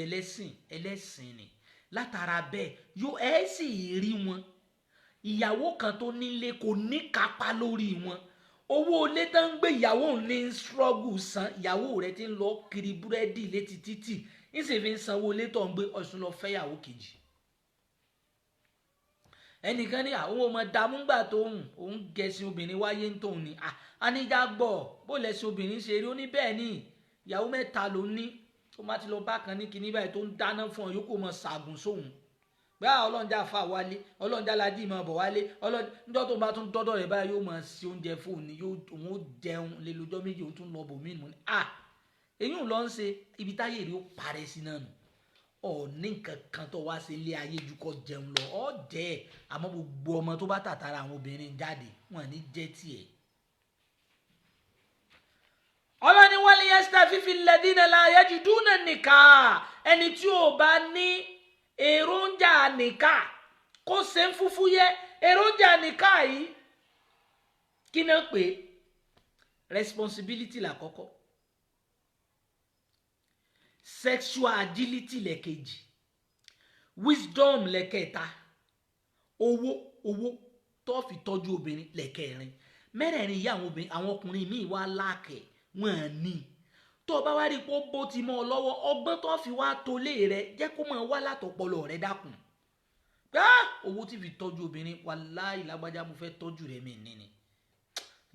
ẹlẹ́sìn ni látara bẹ́ẹ̀ yóò ẹ́ sì rí wọn ìyàwó kan tó nílé kò ní kápá lórí wọn owó ilé tó ń gbé ìyàwó ní struggle san ìyàwó rẹ ti ń lọ kiri búrẹ́dì létí títì ń sì fi ń sanwó ilé tó ń gbé ọ̀sùn lọ fẹ́yàwó kejì ẹnìkan ní àwọn ọmọ dàmúgbà tóun òun gẹ̀ẹ́sìn obìnrin wáyé ń tóun ni aníjà gbọ́ bó lẹ́sìn obìnrin ṣe rí ó ní bẹ́ẹ̀ ni ìyàwó mẹ́ta ló ní tó má ti lọ bá kan ní kinní báyìí tó ń dáná fún ọ yóò kó mọ ṣàgùn sóhun bá ọlọ́njà fà wálé ọlọ́njà ládì máa bọ̀ wálé ọlọ́njà tó bá tún dọ́dọ̀ rẹ̀ báyìí yóò máa ṣe oúnjẹ fóun ni òun ó jẹun lè lọ́jọ́ méjì ó tún lọ bò mí nù ní èyí ò lọ ń ṣe ibi táyé rí ó parẹ́ sí náà nù ní nǹkan kan tó wá sí ilé ayé ju kó jẹun lọ ọ jẹ́ ẹ̀ àmọ́ gbogbo ọmọ tó bá tàtàrà àwọn obìnrin jáde wọn ní jẹ́ tiẹ̀. ọlọ́ni wal yastafifi alladhina la yajiduna nikah ẹni tí ò bá ní èròjà nikah kó ṣe ń fúfú yẹ èròjà nikah yìí kí náà pé responsibility làkọ́kọ́ sexual agility lẹ́kejì wisdom lẹ́kẹta owó tó fi tọ́jú obìnrin lẹ́kẹrin mẹ́rẹ̀ẹ̀rin yìí àwọn ọkùnrin míì wá láàkẹ́ wọn ní tó bá wá rí pé ó bó ti mọ́ ọ lọ́wọ́ ọgbọ́n tó fi wá tolé rẹ jẹ́ kó máa wá látọpọlọ rẹ dákun owó tí fi tọ́jú obìnrin wàláhì lágbájá mo fẹ́ tọ́jú rẹ mi níní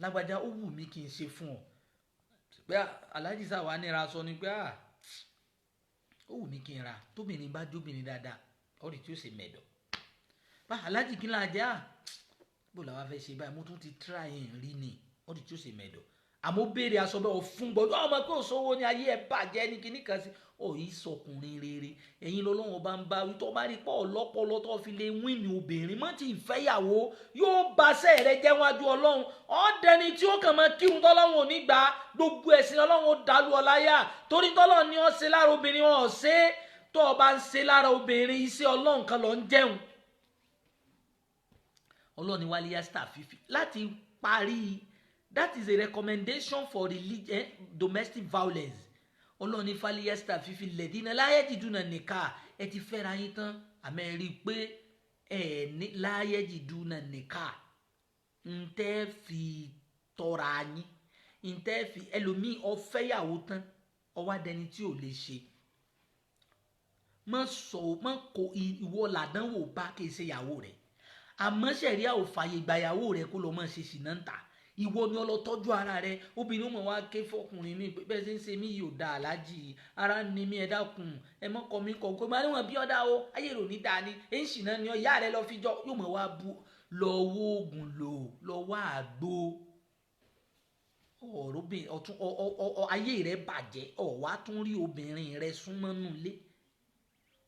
lágbájá ó wù mí kí n ṣe fún ọ pé aláàjì sáwà nira sọ ni pé ó wù mí kí n ra tóbìnrin bá jóbìnrin dáadáa ọ̀rẹ́ tí ó ṣe mẹ́dọ̀ bá aláàjì kí n láà jẹ́ bó làwọn fẹ́ ṣe báyìí mo tún ti try rí ni ọ̀rẹ́ tí ó ṣe mẹ́dọ̀ àmọ́ béèrè aṣọ bẹ́ẹ̀ ò fún gbọ́dọ̀ ọmọ pé òṣòwò ni ayé ẹ̀ bàjẹ́ ní kíní kan sí òyì sọkùnrin rere ẹ̀yin lọ́lọ́wọ́n bá ń bá wí tó bá rí pọ̀ lọ́pọlọ tó fi lè wíìnì obìnrin mọ́ tí ìfẹ́yàwó yóò baṣẹ́ rẹ jẹ́ wájú ọlọ́run ọ̀dẹni tí ó kàn máa kírun tọ́lọ́run ò ní gbà gbogbo ẹ̀sìn ọlọ́run ó dàlú ọláyà torí tọ́lọ́run ni wọ́n ṣe lára obìnrin wọn ò ṣe tó o bá ń ṣe lára obìnrin iṣẹ́ ọlọ́run kan lọ ń jẹun ọlọ́run ni wálé yásítà fífi láti parí. That is a recommendation for domestic violence. Ọlọ́ni faliyesta fífi lẹ́dínà láyé jìdúnà nìka ẹ ti fẹ́ra yín tán àmọ́ rí i pé ní láyé jìdúnà nìka ń tẹ́ fi tọ́ra yín ìntẹ́fì ẹlòmíì ọ̀fẹ́yàwó tán ọwọ́ adẹni tí ò lè ṣe mọ́ kó ìwọ làdánwò bá kì í ṣe ìyàwó rẹ̀ àmọ́ ṣẹ̀ríà ò fààyè gbàyàwó rẹ̀ kó lọ mọ́ ṣe ṣìnà ń ta ìwọ ni ọlọ́tọ́jú ara rẹ̀ obìnrin ó mọ̀ wá ké fọkùnrin mi bẹ́ẹ̀ ṣe ń ṣe mí yìí ò da aláàjì ara ni mí ẹ dákun ẹ mọ́kọ mi kọ̀ kó máa níwọ̀n bí ọ̀dà o ayé rò ní dáa ni ẹ ń ṣìnà ni ọ̀yá rẹ̀ lọ fi jọ yóò mọ̀ wá bu lọ wó oògùn lò lọ wá àgbo ayé rẹ̀ bàjẹ́ ọ̀wá tún rí obìnrin rẹ̀ súnmọ́nú ilé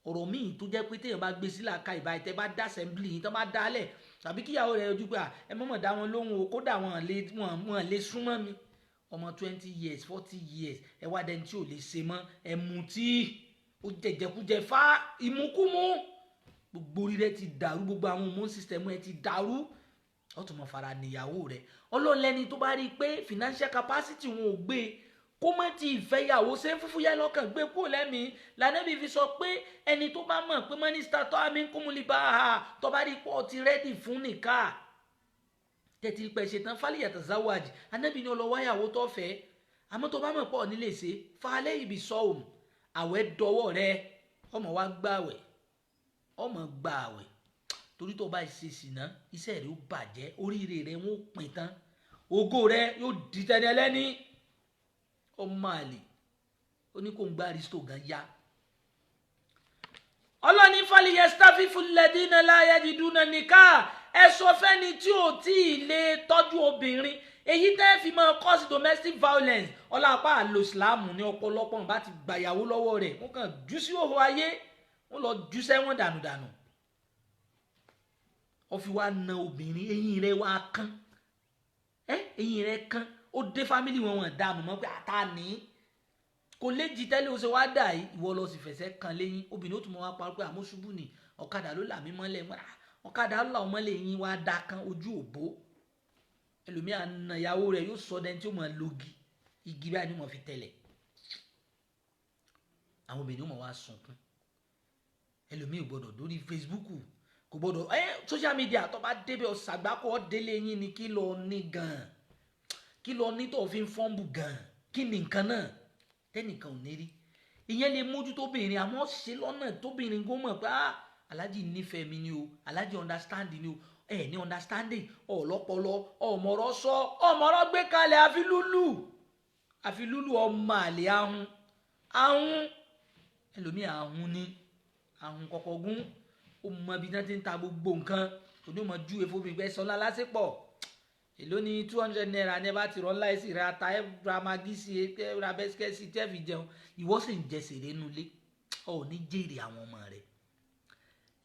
ọ̀rọ̀ míì tó jẹ́ pé téèyàn bá gbé sílẹ̀ aka ìbá ìtẹ́ bá dá assembly yìí tó bá dálẹ̀ tàbí kíyàwó rẹ̀ ojú pé ẹ mọ̀mọ̀ dá wọn lóhùn o kódà wọn lè súnmọ́ mi ọmọ 20 years 40 years ẹ wá dẹni tí ò lè ṣe mọ́ ẹ mutí ó jẹjẹkújẹ fá ìmúkúmú gbogbo orí rẹ̀ ti dàrú gbogbo àwọn hormone system ẹ ti dàrú ó tún mọ̀ fara níyàwó rẹ̀ ọlọ́ọ̀lẹ́ni tó bá rí i pé financial capacity wọn ò gbé kó má ti ìfẹ́yàwó ṣe ń fúfú yá lọ́kàn gbé kó lẹ́mìí lànàbí fi sọ pé ẹni tó bá mọ̀ pé mínísítà tó àmì ń kúmùlì bá a tó bá rí pọ̀ ti rẹ́dì fún nìka tẹ̀tí pẹ̀ ṣetán fálíyàtọ̀ záwájì anábì ní ọlọ́wáyàwó tó fẹ́ àmọ́ tó bá mọ̀ pọ̀ nílé ṣe falẹ́ ibi sọ́ọ̀m àwẹ̀ dọwọ́ rẹ ọmọ wa gbàwẹ̀ ọmọ gbàwẹ̀ torí tó bá ṣe ṣìnà iṣẹ́ rẹ ó bàjẹ́ oríire rẹ wọ́n pin tán ògo rẹ yóò di tẹni ẹlẹ́ni ọmọ àlè oníkóńgbà aristo gan ya ọlọ́ni fàlìyẹ stafifu lẹ́dínà láyé dídúnà nìka ẹ sọ fẹ́ni tí ò tí ì lè tọ́jú obìnrin èyí tẹ́ fi máa cause domestic violence ọlọ́pàá àlò ìsìláàmù ní ọ̀pọ̀lọpọ̀ bá ti gbàyàwó lọ́wọ́ rẹ̀ wọ́n kàn jù sí òhò ayé wọ́n lọ jù sẹ́wọ̀n dànùdànù ó fi wá na obìnrin eyín rẹ̀ wá kán eyín rẹ̀ kán ó dé fámìlì wọn dààmú mọ́ pé àtà ní kò lè jí tẹ́lẹ̀ ó ṣe wá dà yìí ìwọ lọ sì fẹsẹ̀ kan lẹ́yìn obìnrin ó tún mọ́ wá parí pé àmúṣubú ni ọ̀kadà ló là mí mọ́lẹ̀ ọ̀kadà ló là ọ́ mọ́lẹ̀ yín wá dá kan ojú òbó ẹlòmíà na ìyàwó rẹ̀ yóò sọ dẹni tí ó mọ̀ lógi igi báyìí ni mo fi tẹ̀lẹ̀ àwọn obìnrin ó mọ̀ wá sunkún ẹlòmíì ò gbọ́dọ̀ dórí Facebook kò gbọ́dọ̀ social media tó bá débẹ̀ ọ̀sàgbákọ̀ ọ̀dẹ́lẹ̀ yín ni kí lọ ní gan-an kí lọ ní tó fi ń fọ́nbù gan-an kí ni nǹkan náà tẹ́nìkan ò ní rí ìyẹn lè mójútó obìnrin àmọ́ ṣe lọ́nà tóbìnrin gó mọ̀ pé aláàjì nífẹ̀ẹ́ mi ni o aláàjì understanding ni o ní understanding ọ̀lọ́pọlọ ọ̀mọ̀rọ̀ sọ ọ̀mọ̀rọ̀ gbé kalẹ̀ àfi lúlù ọmọ àlè ahun ẹlòmíì ahun ni ahun kọ̀kọ̀ gún ó mọ ibi náà ti ń ta gbogbo nǹkan òní ò mọ ju efo mi gbẹ sọlá lásìpọ̀ èló ni 200 naira ní ẹ bá ti rán láìsí ra ta ẹ ra magi sí ẹ ra bẹ́sikẹ́ sí tẹ́ fi jẹun ìwọ sì ń jẹ sèré nulẹ̀ ọ̀ ní jèrè àwọn ọmọ rẹ̀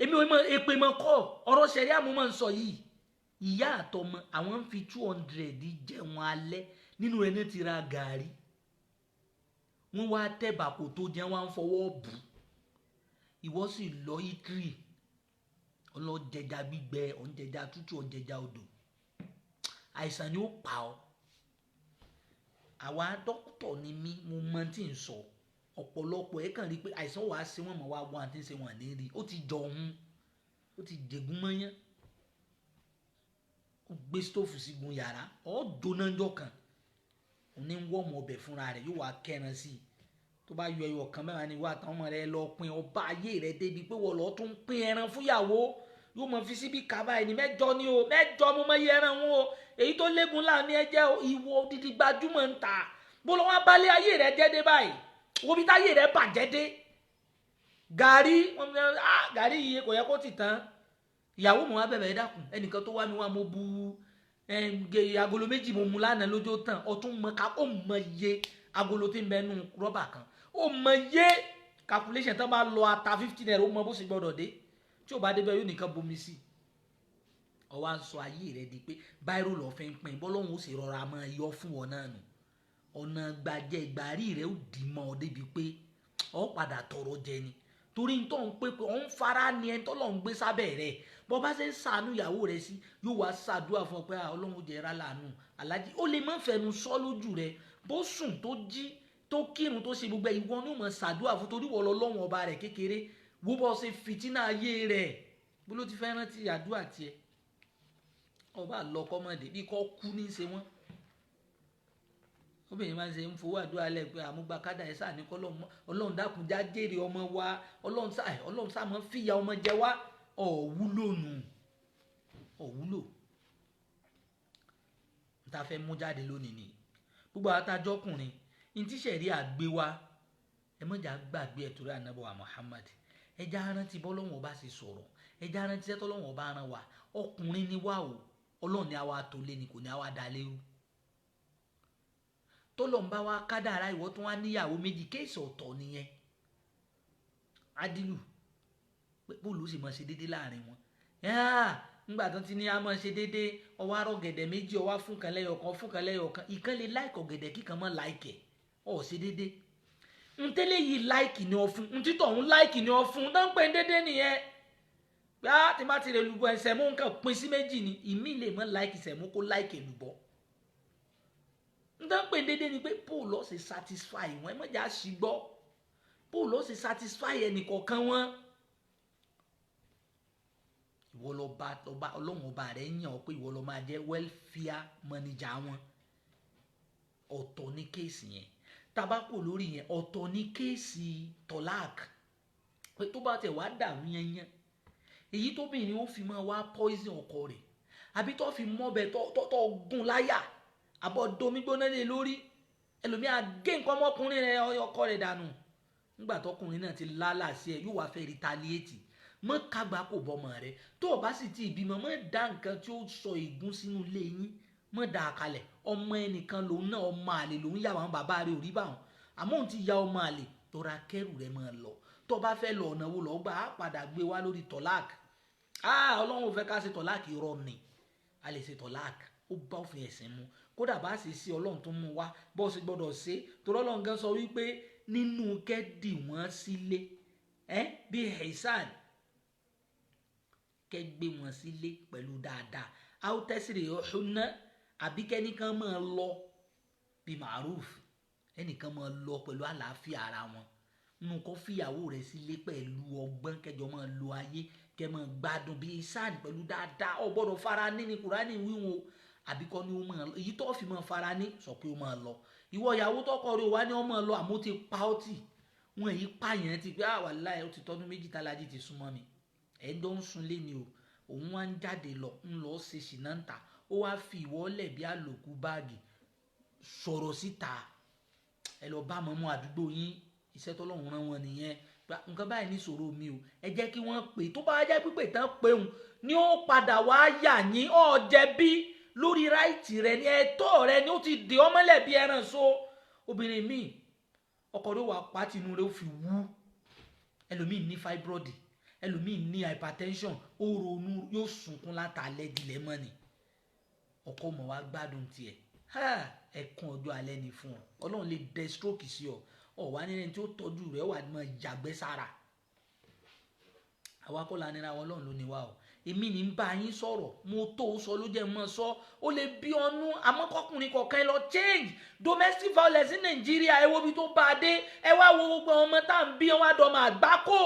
èmi ò mọ èpè mọ kọ́ ọ̀rọ̀ sẹ̀rí àmúmọ̀ ń sọ yìí ìyá àtọmọ àwọn ń fi 200 jẹun alẹ́ nínú rẹ̀ ní ti ra gàárì wọ́n wá tẹ̀bà kò tó jẹun wá ń fọwọ́ bù ìwọ sì lọ ítírì ọlọ́jẹjà gbígbẹ ọ̀njẹjà tútù ọ̀njẹjà odò àìsàn ni ó pa ọ́ àwa dókítà ni mí mo mọ tí ń sọ ọ̀pọ̀lọpọ̀ ẹ̀ kàn rí pé àìsàn wàá ṣe wọ́n mọ̀ wá wọ́n àti ṣe wọ́n ní rí ó ti jọ ohun ó ti jẹ̀gún mọ́yán ó gbé stóòfù sí gun yàrá ọ́ jónájọ́ kan òun ní wọ́ọ̀mù ọbẹ̀ fúnra rẹ̀ yóò wá kẹran sí i tó bá yọ ẹyọ kan mẹ́wàá ni wà táwọn ọmọ rẹ̀ lọ pin ọba ayé rẹ̀ débi pé wọ́n lọ tún pín ẹran fúyàwó yóò mọ fi síbi kaba ẹni mẹ́jọ ni o mẹ́jọ mo mọ iye ẹran wọn o èyí tó léegun láàánú ẹ jẹ́ ìwọ dídí gbajúmọ̀ ń ta bó lọ wá balẹ̀ ayé rẹ̀ jẹ́ dé báyìí wo bí táyé rẹ̀ bàjẹ́ dé gàrí yìí kò yẹ kó ti tán ìyàwó mo wá bẹ̀bẹ̀ dákun ẹnìkan tó wá mi wá mo bu agolo méjì mo mu lánàá lójó tán ọtún mọ ká ó mọ iye agolo tí ń bẹ nù rọ́bà kan ó mọ iye calculation tó bá lọ ata 50 naira ó mọ bó sì gbọdọ̀ dé tí ò bá débẹ̀ yóò nìkan bomi sí ọwọ́ à ń sọ ayé rẹ̀ di pé báírò lọ́ọ́ fẹ́ ń pin bọ́lọ́hún ó sì rọra máa yọ fún wọn náà nù ọ̀nà gbàjẹ́ ìgbàrí rẹ̀ ó dì mọ́ ọ débi pé ọ padà tọrọ jẹ ni torí ń tọ́ ń pé ọ ń fara ni ẹ tọ́lọ̀ ń gbé sábẹ́ rẹ̀ bọ́ bá ṣe ń sànú ìyàwó rẹ̀ sí yóò wá ṣàdúrà fún ọ pé ọlọ́run jẹ́ ra lànà alájí ó lè má fẹnu sọ lójú rẹ̀ bó sùn tó jí tó kírun tó ṣe gbogbo ìwọ ni ó mọ̀ ṣàdúrà fún torí wọ́n lọ lọ́wọ́n ọba rẹ̀ kékeré wo bọ́ ṣe fìtínà ayé rẹ̀ bó ló ti fẹ́ rántí àdúrà tiẹ̀ ọba lọ kọ́mọdé bí kò kú ní í ṣe wọ́n obìnrin máa ń ṣe ń fowó àdúrà lẹ pé àmúgbà kádà ẹ sáà ní kọ́ ọlọ́run dákun já jèrè ọmọ wa ọlọ́run sáà máa ń fìyà ọmọ jẹ wá ọ̀wúlò nù ọ̀wúlò tá a fẹ́ mú jáde lónìí ni gbogbo àtàjọ́ ọkùnrin ní tíṣẹ̀rí àgbé wa ẹ mọ̀jà gbàgbé ẹ̀ torí ànábì wa Muhammad ẹja rántí bọ́lọ́wọ́n ọba sì sọ̀rọ̀ ẹja rántí sẹ́tọ́lọ́wọ́n ọba rán wa ọkùnrin ni wá o ọlọ́run ni àwa tó lé ni kò ní àwa dá lérú tọ́lọ̀ ń bá wa kádàrá ìwọ tó wá níyàwó méjì kéèsì ọ̀tọ̀ nìyẹn adilu pé bóòlù sì mọ̀ ṣe déédé láàrin wọn ńgbà tó ti ní a mọ̀ ṣe déédé ọwọ́ arọ gẹ̀dẹ̀ méjì ọwọ́ fúnkan lẹ́yọ̀kan ìkan lè láìkọ̀ gẹ̀dẹ̀ kíkan mọ́ láìkẹ̀ ọ̀ ṣe déédé ntẹ́lẹ̀ yìí láìkì ni ọ fún ntítọ̀ ń láìkì ni ọ fún dánpẹ́ déédé nìyẹn gbá tí má ti rè lùbọ̀ ẹsẹ̀ mú nǹkan pín sí méjì ni ìmí lè mọ́ láìkì sẹ̀mú kó láìkì lùbọ̀ dánpẹ́ déédé ni pé paul ó ṣe satisfy wọn ẹ mọ̀jà sí gbọ́ paul ó ṣe satisfy ẹnìkọ̀ọ̀kan wọn ìwọ lọ bá ọlọ́run ọba rẹ yàn ọ́ pé ìwọ lọ máa jẹ́ welfare manager wọn ọ̀tọ̀ ní kéèsì yẹn tabako lórí yẹn ọ̀tọ̀ ní kéèsì tọ́lák pé tó bá tẹ̀ wá dàrú yẹn èyí tóbìnrin ó fi máa wá poison ọkọ rẹ̀ àbí tó fi mọ́bẹ tó gún láyà àbọ̀ domi gbóná lé lórí ẹlòmíà gé nǹkan ọmọkùnrin rẹ̀ ọkọ rẹ̀ dànù nígbà tọkùnrin náà ti lálà sí ẹ yóò wá fẹ́ retaliate mọ́ kágbá kò bọ́mọ rẹ̀ tó o bá sì ti ìbímọ mọ́ dá nǹkan tí ó sọ ègún sínú ilé yín mọ́ dá a kalẹ̀ ọmọ ẹnìkan lòun náà ọmọ àlè lòun yà wọn bàbá rẹ̀ ò rí báwọn àmọ́ òun ti ya ọmọ àlè tọ́ra kẹ́rù rẹ̀ máa lọ tó o bá fẹ́ lọ ọ̀nà wo lọ gbà á padà gbé wá lórí tọ́láàkì ọlọ́run ò fẹ́ ká ṣe tọ́láàkì rọ ni a lè ṣe tọ́láàkì ó bá òfin ẹ̀sìn mu kódà bá sì sí ọlọ́run tó mú wá bọ́ọ̀sì gbọ́dọ̀ ṣe torí ọlọ́run gan sọ wípé nínú kẹ́dì wọ́n sílé bí ẹ̀sán kẹgbé wọn sílé pẹ̀lú dáadáa àwòtẹ́sìrì ọ̀húnná àbí kẹ́nìkan máa lọ bí maruf ẹnìkan máa lọ pẹ̀lú àlàáfíà ara wọn nínú kó fìyàwó rẹ̀ sílé pẹ̀lú ọgbọ́n kẹjọ máa lo ayé kẹ máa gbádùn bí sáàdì pẹ̀lú dáadáa ọ gbọ́dọ̀ fara ní ní kúránì wíwọn àbí kọ́ ni ó máa lọ èyí tó fi máa fara ní sọ pé ó máa lọ ìwọ ìyàwó tọkọ rẹ̀ wá ní ó máa lọ àmọ́ ti pa ọ́ tì wọn èyí pààyàn ti pé wàláhì ó ti tọ́dún méjì tálájì ti súnmọ́ mi ẹ̀ẹ́dọ́ ń sunlé ni o òun wá ń jáde lọ ń lọ ṣe ṣìnà ń ta ó wá fi ìwọ́lẹ̀ bí àlòkù báàgì sọ̀rọ̀ síta ẹ lọ bá mọ́mọ́ àdúgbò yín iṣẹ́ tọ́lọ́run rán wọn nìyẹn nǹkan báyìí ní ṣòro mi o ẹ jẹ́ kí wọ́n pè tó bá jẹ́ pípé tán pé òun ni ó padà wá yà yín ó jẹ̀bi lórí ráìtì rẹ ní ẹ̀tọ́ rẹ ni ó ti dè ọ́ mọ́lẹ̀ bí ẹran so obìnrin míì ọkọ rẹ̀ wà pátínú rẹ̀ ó fi wú ẹlòmíì ní fibroid ẹlòmíì ní hypertension ó ronú yóò sunkún látàlẹ́ dilẹ̀ mọ́ ni ọkọ mọ̀ wá gbádùn tiẹ̀ ẹ̀kún ọjọ́ alẹ́ ni fún ọ ọlọ́run lè dẹ stroke sí ọ wà nínú ẹni tí ó tọ́jú rẹ̀ wà mọ́ jàgbẹ́ sára àwa kọ́ la nira ọlọ́run ló ní wa o èmi ní ń bá yín sọ̀rọ̀ mo tó o sọ ló jẹ́ mọ́ sọ ó lè bí ọnú amọ́kọ́kùnrin kọ̀ọ̀kan lọ change domestic violence ní nàìjíríà ẹ wo bí tó bá a dé ẹ wá wo gbogbo ọmọ tá à ń bí wọn wá dọ́mọ àgbákò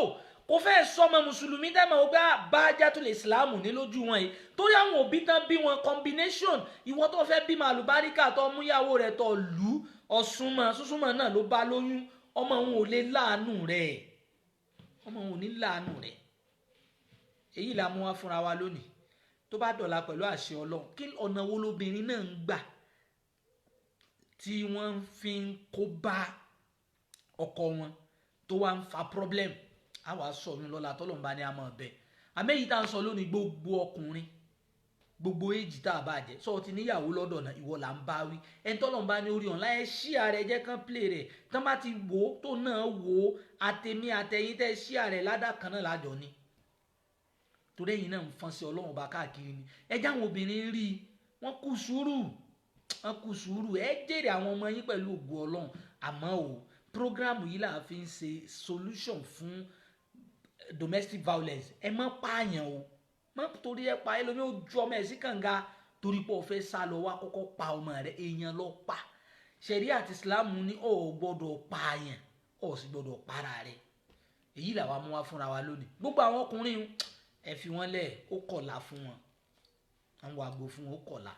kò fẹ́ sọmọ mùsùlùmí dẹ́mọ̀ ó gbá Bahajatul Islam ní lójú wọn yìí torí àwọn òbí tán bí wọn combination ìwọ tó fẹ́ bí màlúbáríkà tó múyàwó rẹ̀ tó lù ọ̀sùnmọ̀ náà ló bá lóyún ọmọ òun ò lè láàánú rẹ̀ ọmọ òun ò ní láàánú rẹ̀ èyí la mú wá fúnra wa lónìí tó bá dọ̀la pẹ̀lú àṣẹ Ọlọ́run kí ọ̀nà wo lobìnrin náà ń gbà tí wọ́n fi ń kó bá ọkọ wọn tó wá ń fa problem àwa sọ ní lọ́la tọ́lọ́mùbá ni a mọ̀ bẹ́ẹ̀ àmẹ́yìí tá à ń sọ lónìí gbogbo ọkùnrin gbogbo èjì tá a bá jẹ sọ ti níyàwó lọ́dọ̀ náà ìwọ là ń bá wí ẹni tọ́lọ́mùbá ní orí ọ̀nà ẹ ṣíà rẹ̀ jẹ́ kán play rẹ̀ tán bá ti wò ó tó náà wò ó àtẹ̀mí àtẹ̀yìn tẹ́ ṣíà rẹ̀ ládàá kan náà lájọ ni torí ẹ̀yin náà ń fọ́n sí Ọlọ́run bá káàkiri ni ẹ jẹ́ àwọn obìnrin rí i wọ́n kú sùúrù ẹ jèrè àwọn ọmọ yín pẹ̀lú ògo Ọlọ́run àmọ́ o prógráàmù yìí là á fi ń ṣe solution fún domestic violence ẹ má pààyàn o má torí ẹ pa ẹlòmíì ó ju ọmọ ẹ sí kànga torí pé ó fẹ́ sá lọ wá kọ́kọ́ pa ọmọ rẹ èèyàn lọ pa ṣẹ̀ríà àti ìsìláàmù ní ò gbọ́dọ̀ pààyàn ò sì gbọ́dọ̀ para rẹ èyí làwa mú wá fúnra wa lónìí gbogbo àwọn ọkùnrin ẹ fi wọn lẹ̀ ó kọ̀la fún wọn àwọn àgbo fún wọn ó kọ̀la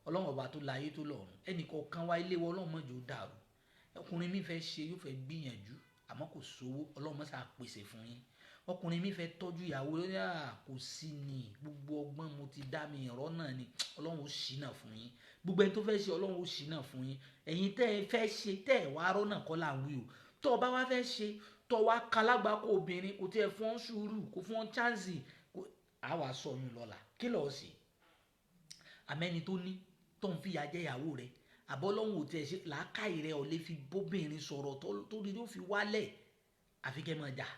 ọlọ́run ọba tó láyé tó lọ́run ẹnì kọ̀ọ̀kan wá ilé wa ọlọ́run mọ́jọ́ dàrú ọkùnrin mi fẹ́ ṣe yóò fẹ́ gbìyànjú àmọ́ kò sówó ọlọ́run mọ́sá pèsè fún yín ọkùnrin mi fẹ́ tọ́jú ìyàwó kò sí ni gbogbo ọgbọ́n mo ti dá mi ìrọ́ náà ni ọlọ́run ó ṣínà fún yín gbogbo ẹni tó fẹ́ ṣe ọlọ́run ó ṣínà fún yín ẹ̀yin tẹ́ ẹ fẹ́ ṣe tẹ́ ẹ wá rọ́ náà kọ́ là ń wí o tó o bá wá fẹ́ ṣe tó o wá kalágbákò obìnrin kò tiẹ̀ fún ọ́n sùúrù kò fún ọ́n chánsì àwa sọ yín lọ́la kí lọ́ọ́ sí àmẹ́ni tó ní tó ń fìyà jẹ ìyàwó rẹ̀ àbọ̀ ọlọ́run ò tiẹ̀ ṣe làákàyè rẹ̀ ò lè fi bóbìnrin sọ̀rọ̀ tó rí ló fi wálẹ̀ àfi kẹ́ mọ̀ jà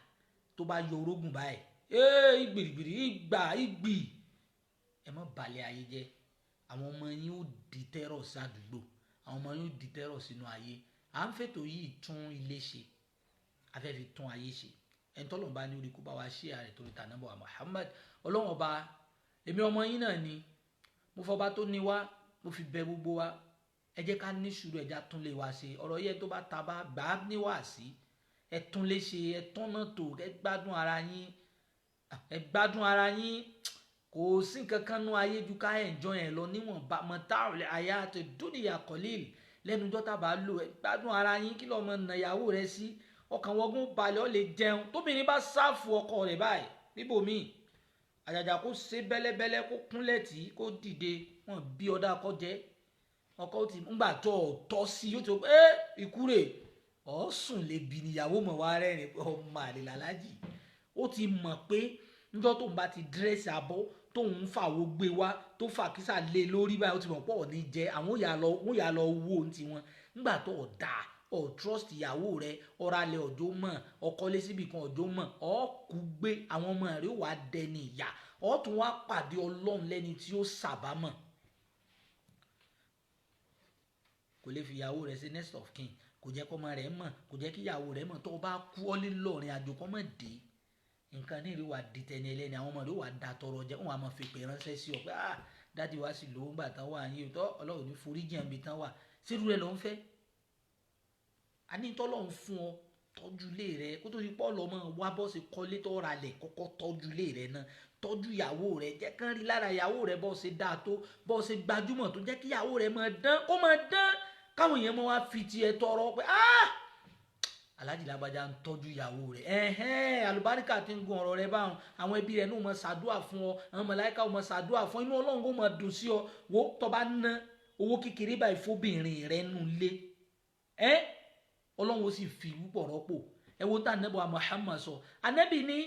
tó bá yọ orógùn báyìí ìgbìrìgbìrì ìgbì ẹ má balẹ̀ ayé jẹ́ àwọn ọmọ yín ó di tẹ́rọ̀ sí àdúgbò àwọn ọmọ yín ó di tẹ́rọ̀ sínú ayé à ń fètò yìí tún ilé ṣe afẹ́ fi tún ayé ṣe ẹni tọ́lọ́run bá ní orí kó bá wa ṣí ààrẹ torí tànàbọ̀ Muhammad ọlọ́run ọba èmi ọmọ yín náà ni mo fọba tó ní wá mo fi bẹ gbogbo wa ẹ jẹ́ ká ní sùúrù ẹja tún lè wá ṣe ọ̀rọ̀ yẹn tó bá ta bá gbà á níwá sí ẹ tún lè ṣe ẹ tọ́nà tó ẹ gbádùn ara yín kò sí nǹkan kan nú ayé ju ká enjoy ẹ lọ níwọ̀n bá mata'ul hayati dunya qalil lẹ́nu jọ́ta bá lò ẹ gbádùn ara yín kí lọ́mọ nà ìyàwó rẹ sí ọkàn wọgún balẹ̀ ọ lè jẹun tóbìnrin bá sáàfù ọkọ rẹ̀ báyìí níbòmíì àjàjà kó ṣe bẹ́lẹ́bẹ́lẹ́ kó kúnlẹ̀ tí kó dìde wọn bí ọdá akọ jẹ ọkọ ti ńgbà tó ọtọ sí yóò tó ikú rè ọ sùn lè bí níyàwó mọ̀ wá rẹ́rìn ọmọ àlè làlájì ó ti mọ̀ pé níjọ́ tó ń bá ti dírẹ́sì abọ́ tó ń fàwọ gbé wá tó fà kísà lé lórí báyìí ó ti mọ̀ pọ̀ ní jẹ àwọn yà lọ wó ohun tiwọn ńgbà tó ọ̀dà trust ìyàwó rẹ ọ̀ralẹ̀ ọ̀jọ́ mọ̀ ọkọlé síbi kan ọ̀jọ́ mọ̀ ọ̀kú gbé àwọn ọmọ rẹ wà dẹni ìyà ọ̀tún wá pàdé ọlọ́run lẹ́ni tí ó sàbámọ̀ kò lè fi ìyàwó rẹ ṣe next of kin kò jẹ́ kọ́mọ rẹ̀ mọ̀ kò jẹ́ kí ìyàwó rẹ̀ mọ̀ tó o bá kú ọ́ lílọ́rin àjò kọ́ mọ̀ dé nǹkan ní ìlú wa di tẹni ẹlẹ́ni àwọn ọmọ rẹ̀ wà da tọrọ jẹ́ wọn a máa fi pè ránṣẹ́ sí ọ pé dáàdi wa sì lówó ńgbà tán wà yín o tọ́ ọlọ́run ní foríjì àmì tán wà sírú rẹ̀ ló ń fẹ́ àní tọ́lọ́run fún ọ tọ́jú ilé rẹ kó tó di pọ́ lọ́mọ wá bọ́ọ̀sì kọ́lé tó ra lẹ̀ kọ́kọ́ tọ́jú ilé rẹ náà tọ́jú ìyàwó rẹ jẹ́ kán rí lára ìyàwó rẹ bọ́ọ̀sì dáa tó bọ́ọ̀sì gbajúmọ̀ tó jẹ́ kí ìyàwó rẹ máa dán kó máa dán káwọn èèyàn máa wá fi tiẹ̀ tọrọ pé aláàjì lágbájá ń tọ́jú ìyàwó rẹ̀ àlùbáríkà ti ń gun ọ̀rọ̀ rẹ báwọn àwọn ẹbí rẹ̀ ní wọ́n máa ṣàdúà fún ọ àwọn màláíkà wọ́n máa ṣàdúà fún inú ọlọ́run kó máa dùn sí ọ wo tó bá ná owó kékeré báyìí fóbìnrin rẹ nù lé ọlọ́run ó sì fi púpọ̀ rọ́pò ẹ wo tá ànábì wa Muhammad sọ ànábì ní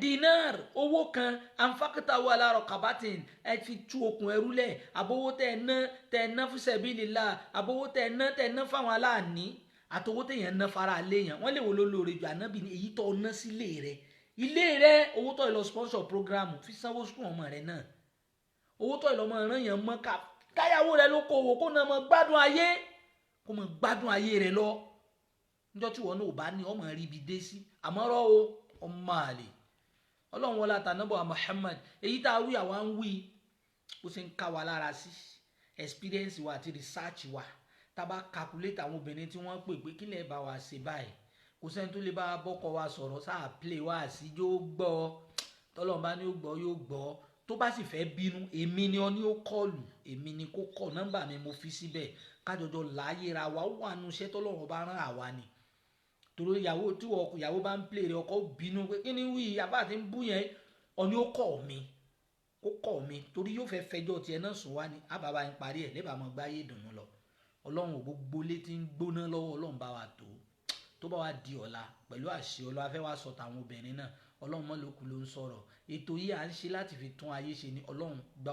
dinar owó kan anfaqta wala raqabatin ẹ fi tú okùn ẹrú lẹ̀ àbówó tẹ̀ ná fún sabilillah àbówó tẹ̀ ná fáwọn aláàní àtọwọ́ tẹ̀yàn ná fara léèyàn wọ́n lè wo lólórí ju ànábì ní èyí tó ná sí ilé rẹ owó tó lọ sponsor program fi sanwó sùn ọmọ rẹ náà owó tó lọ mọ ràn yàn mọ káyàwó rẹ ló kó owó kó náà mọ gbádùn ayé rẹ lọ níjọ́ tí wọn náà ò bá ní ọmọ rí ibi dé sí àmọ́rọ́ o ọmọ àlè ọlọ́run wọlé àtànábọ̀ Muhammad èyí tá a wí àwa ń wí ó ṣe ń ká wa lára sí experience wa àti research wa tábà calculate àwọn obìnrin tí wọ́n pè pé kí lè bá wa ṣe báyìí kò sẹ́ni tó lè bá bọ́kọ wa sọ̀rọ̀ sáà play wa sí yóò gbọ́ tọ́lọ́mùbá ni yóò gbọ́ tó bá sì fẹ́ bínú èmi ni ọ ní ó kọlù èmi ni kó kọ nọ́mbà mi mo fi síbẹ̀ kájọjọ láàyè ra wa ó wà nù iṣẹ́ tọ́lọ́run bá rán àwa ni torí ìyàwó bá ń play rẹ ọkọ bínú pé kí ni wí abá àti ń bú yẹn ọ ní ó kọ̀ mi torí yóò fẹ́ fẹjọ́ tiẹ̀ náà sùn wá ni àbàbà ń parí ẹ̀ lẹ́bàá mọ́ gbáyé ìdùnnú lọ ọlọ́run gbogbo létí ń gbóná lọ́wọ́ ọlọ́run bá wa tó bá wa di ọ̀la pẹ̀lú àṣẹ ọlọ́run afẹ́ wa sọ tàwọn obìnrin náà ọlọ́run mọ́lòkù ló ń sọ̀rọ̀ ètò yìí à ń ṣe láti fi tún ayé ṣe ni ọlọ́run gba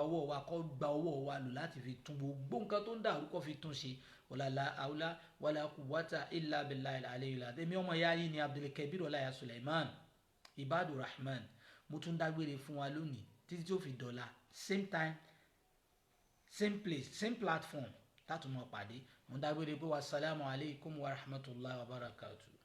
ọwọ́ wa lò láti fi tún gbogbo nǹkan tó ń dàrú kó fi tún ṣe ọ̀làlà àwùlá wàlà quwwata illa billahi al-aliyyil azim èmi ọmọ ìyá yìí ni Abdulkabir Ọláìyá Suleiman Ibadur Rahman mo tún dágbére fún wa lónìí títí tó fi dọ̀la same time same place same platform látùmọ̀ pàdé mo dágbére pé wassalamu alaikum wa rahmatullahi wa barakatuh.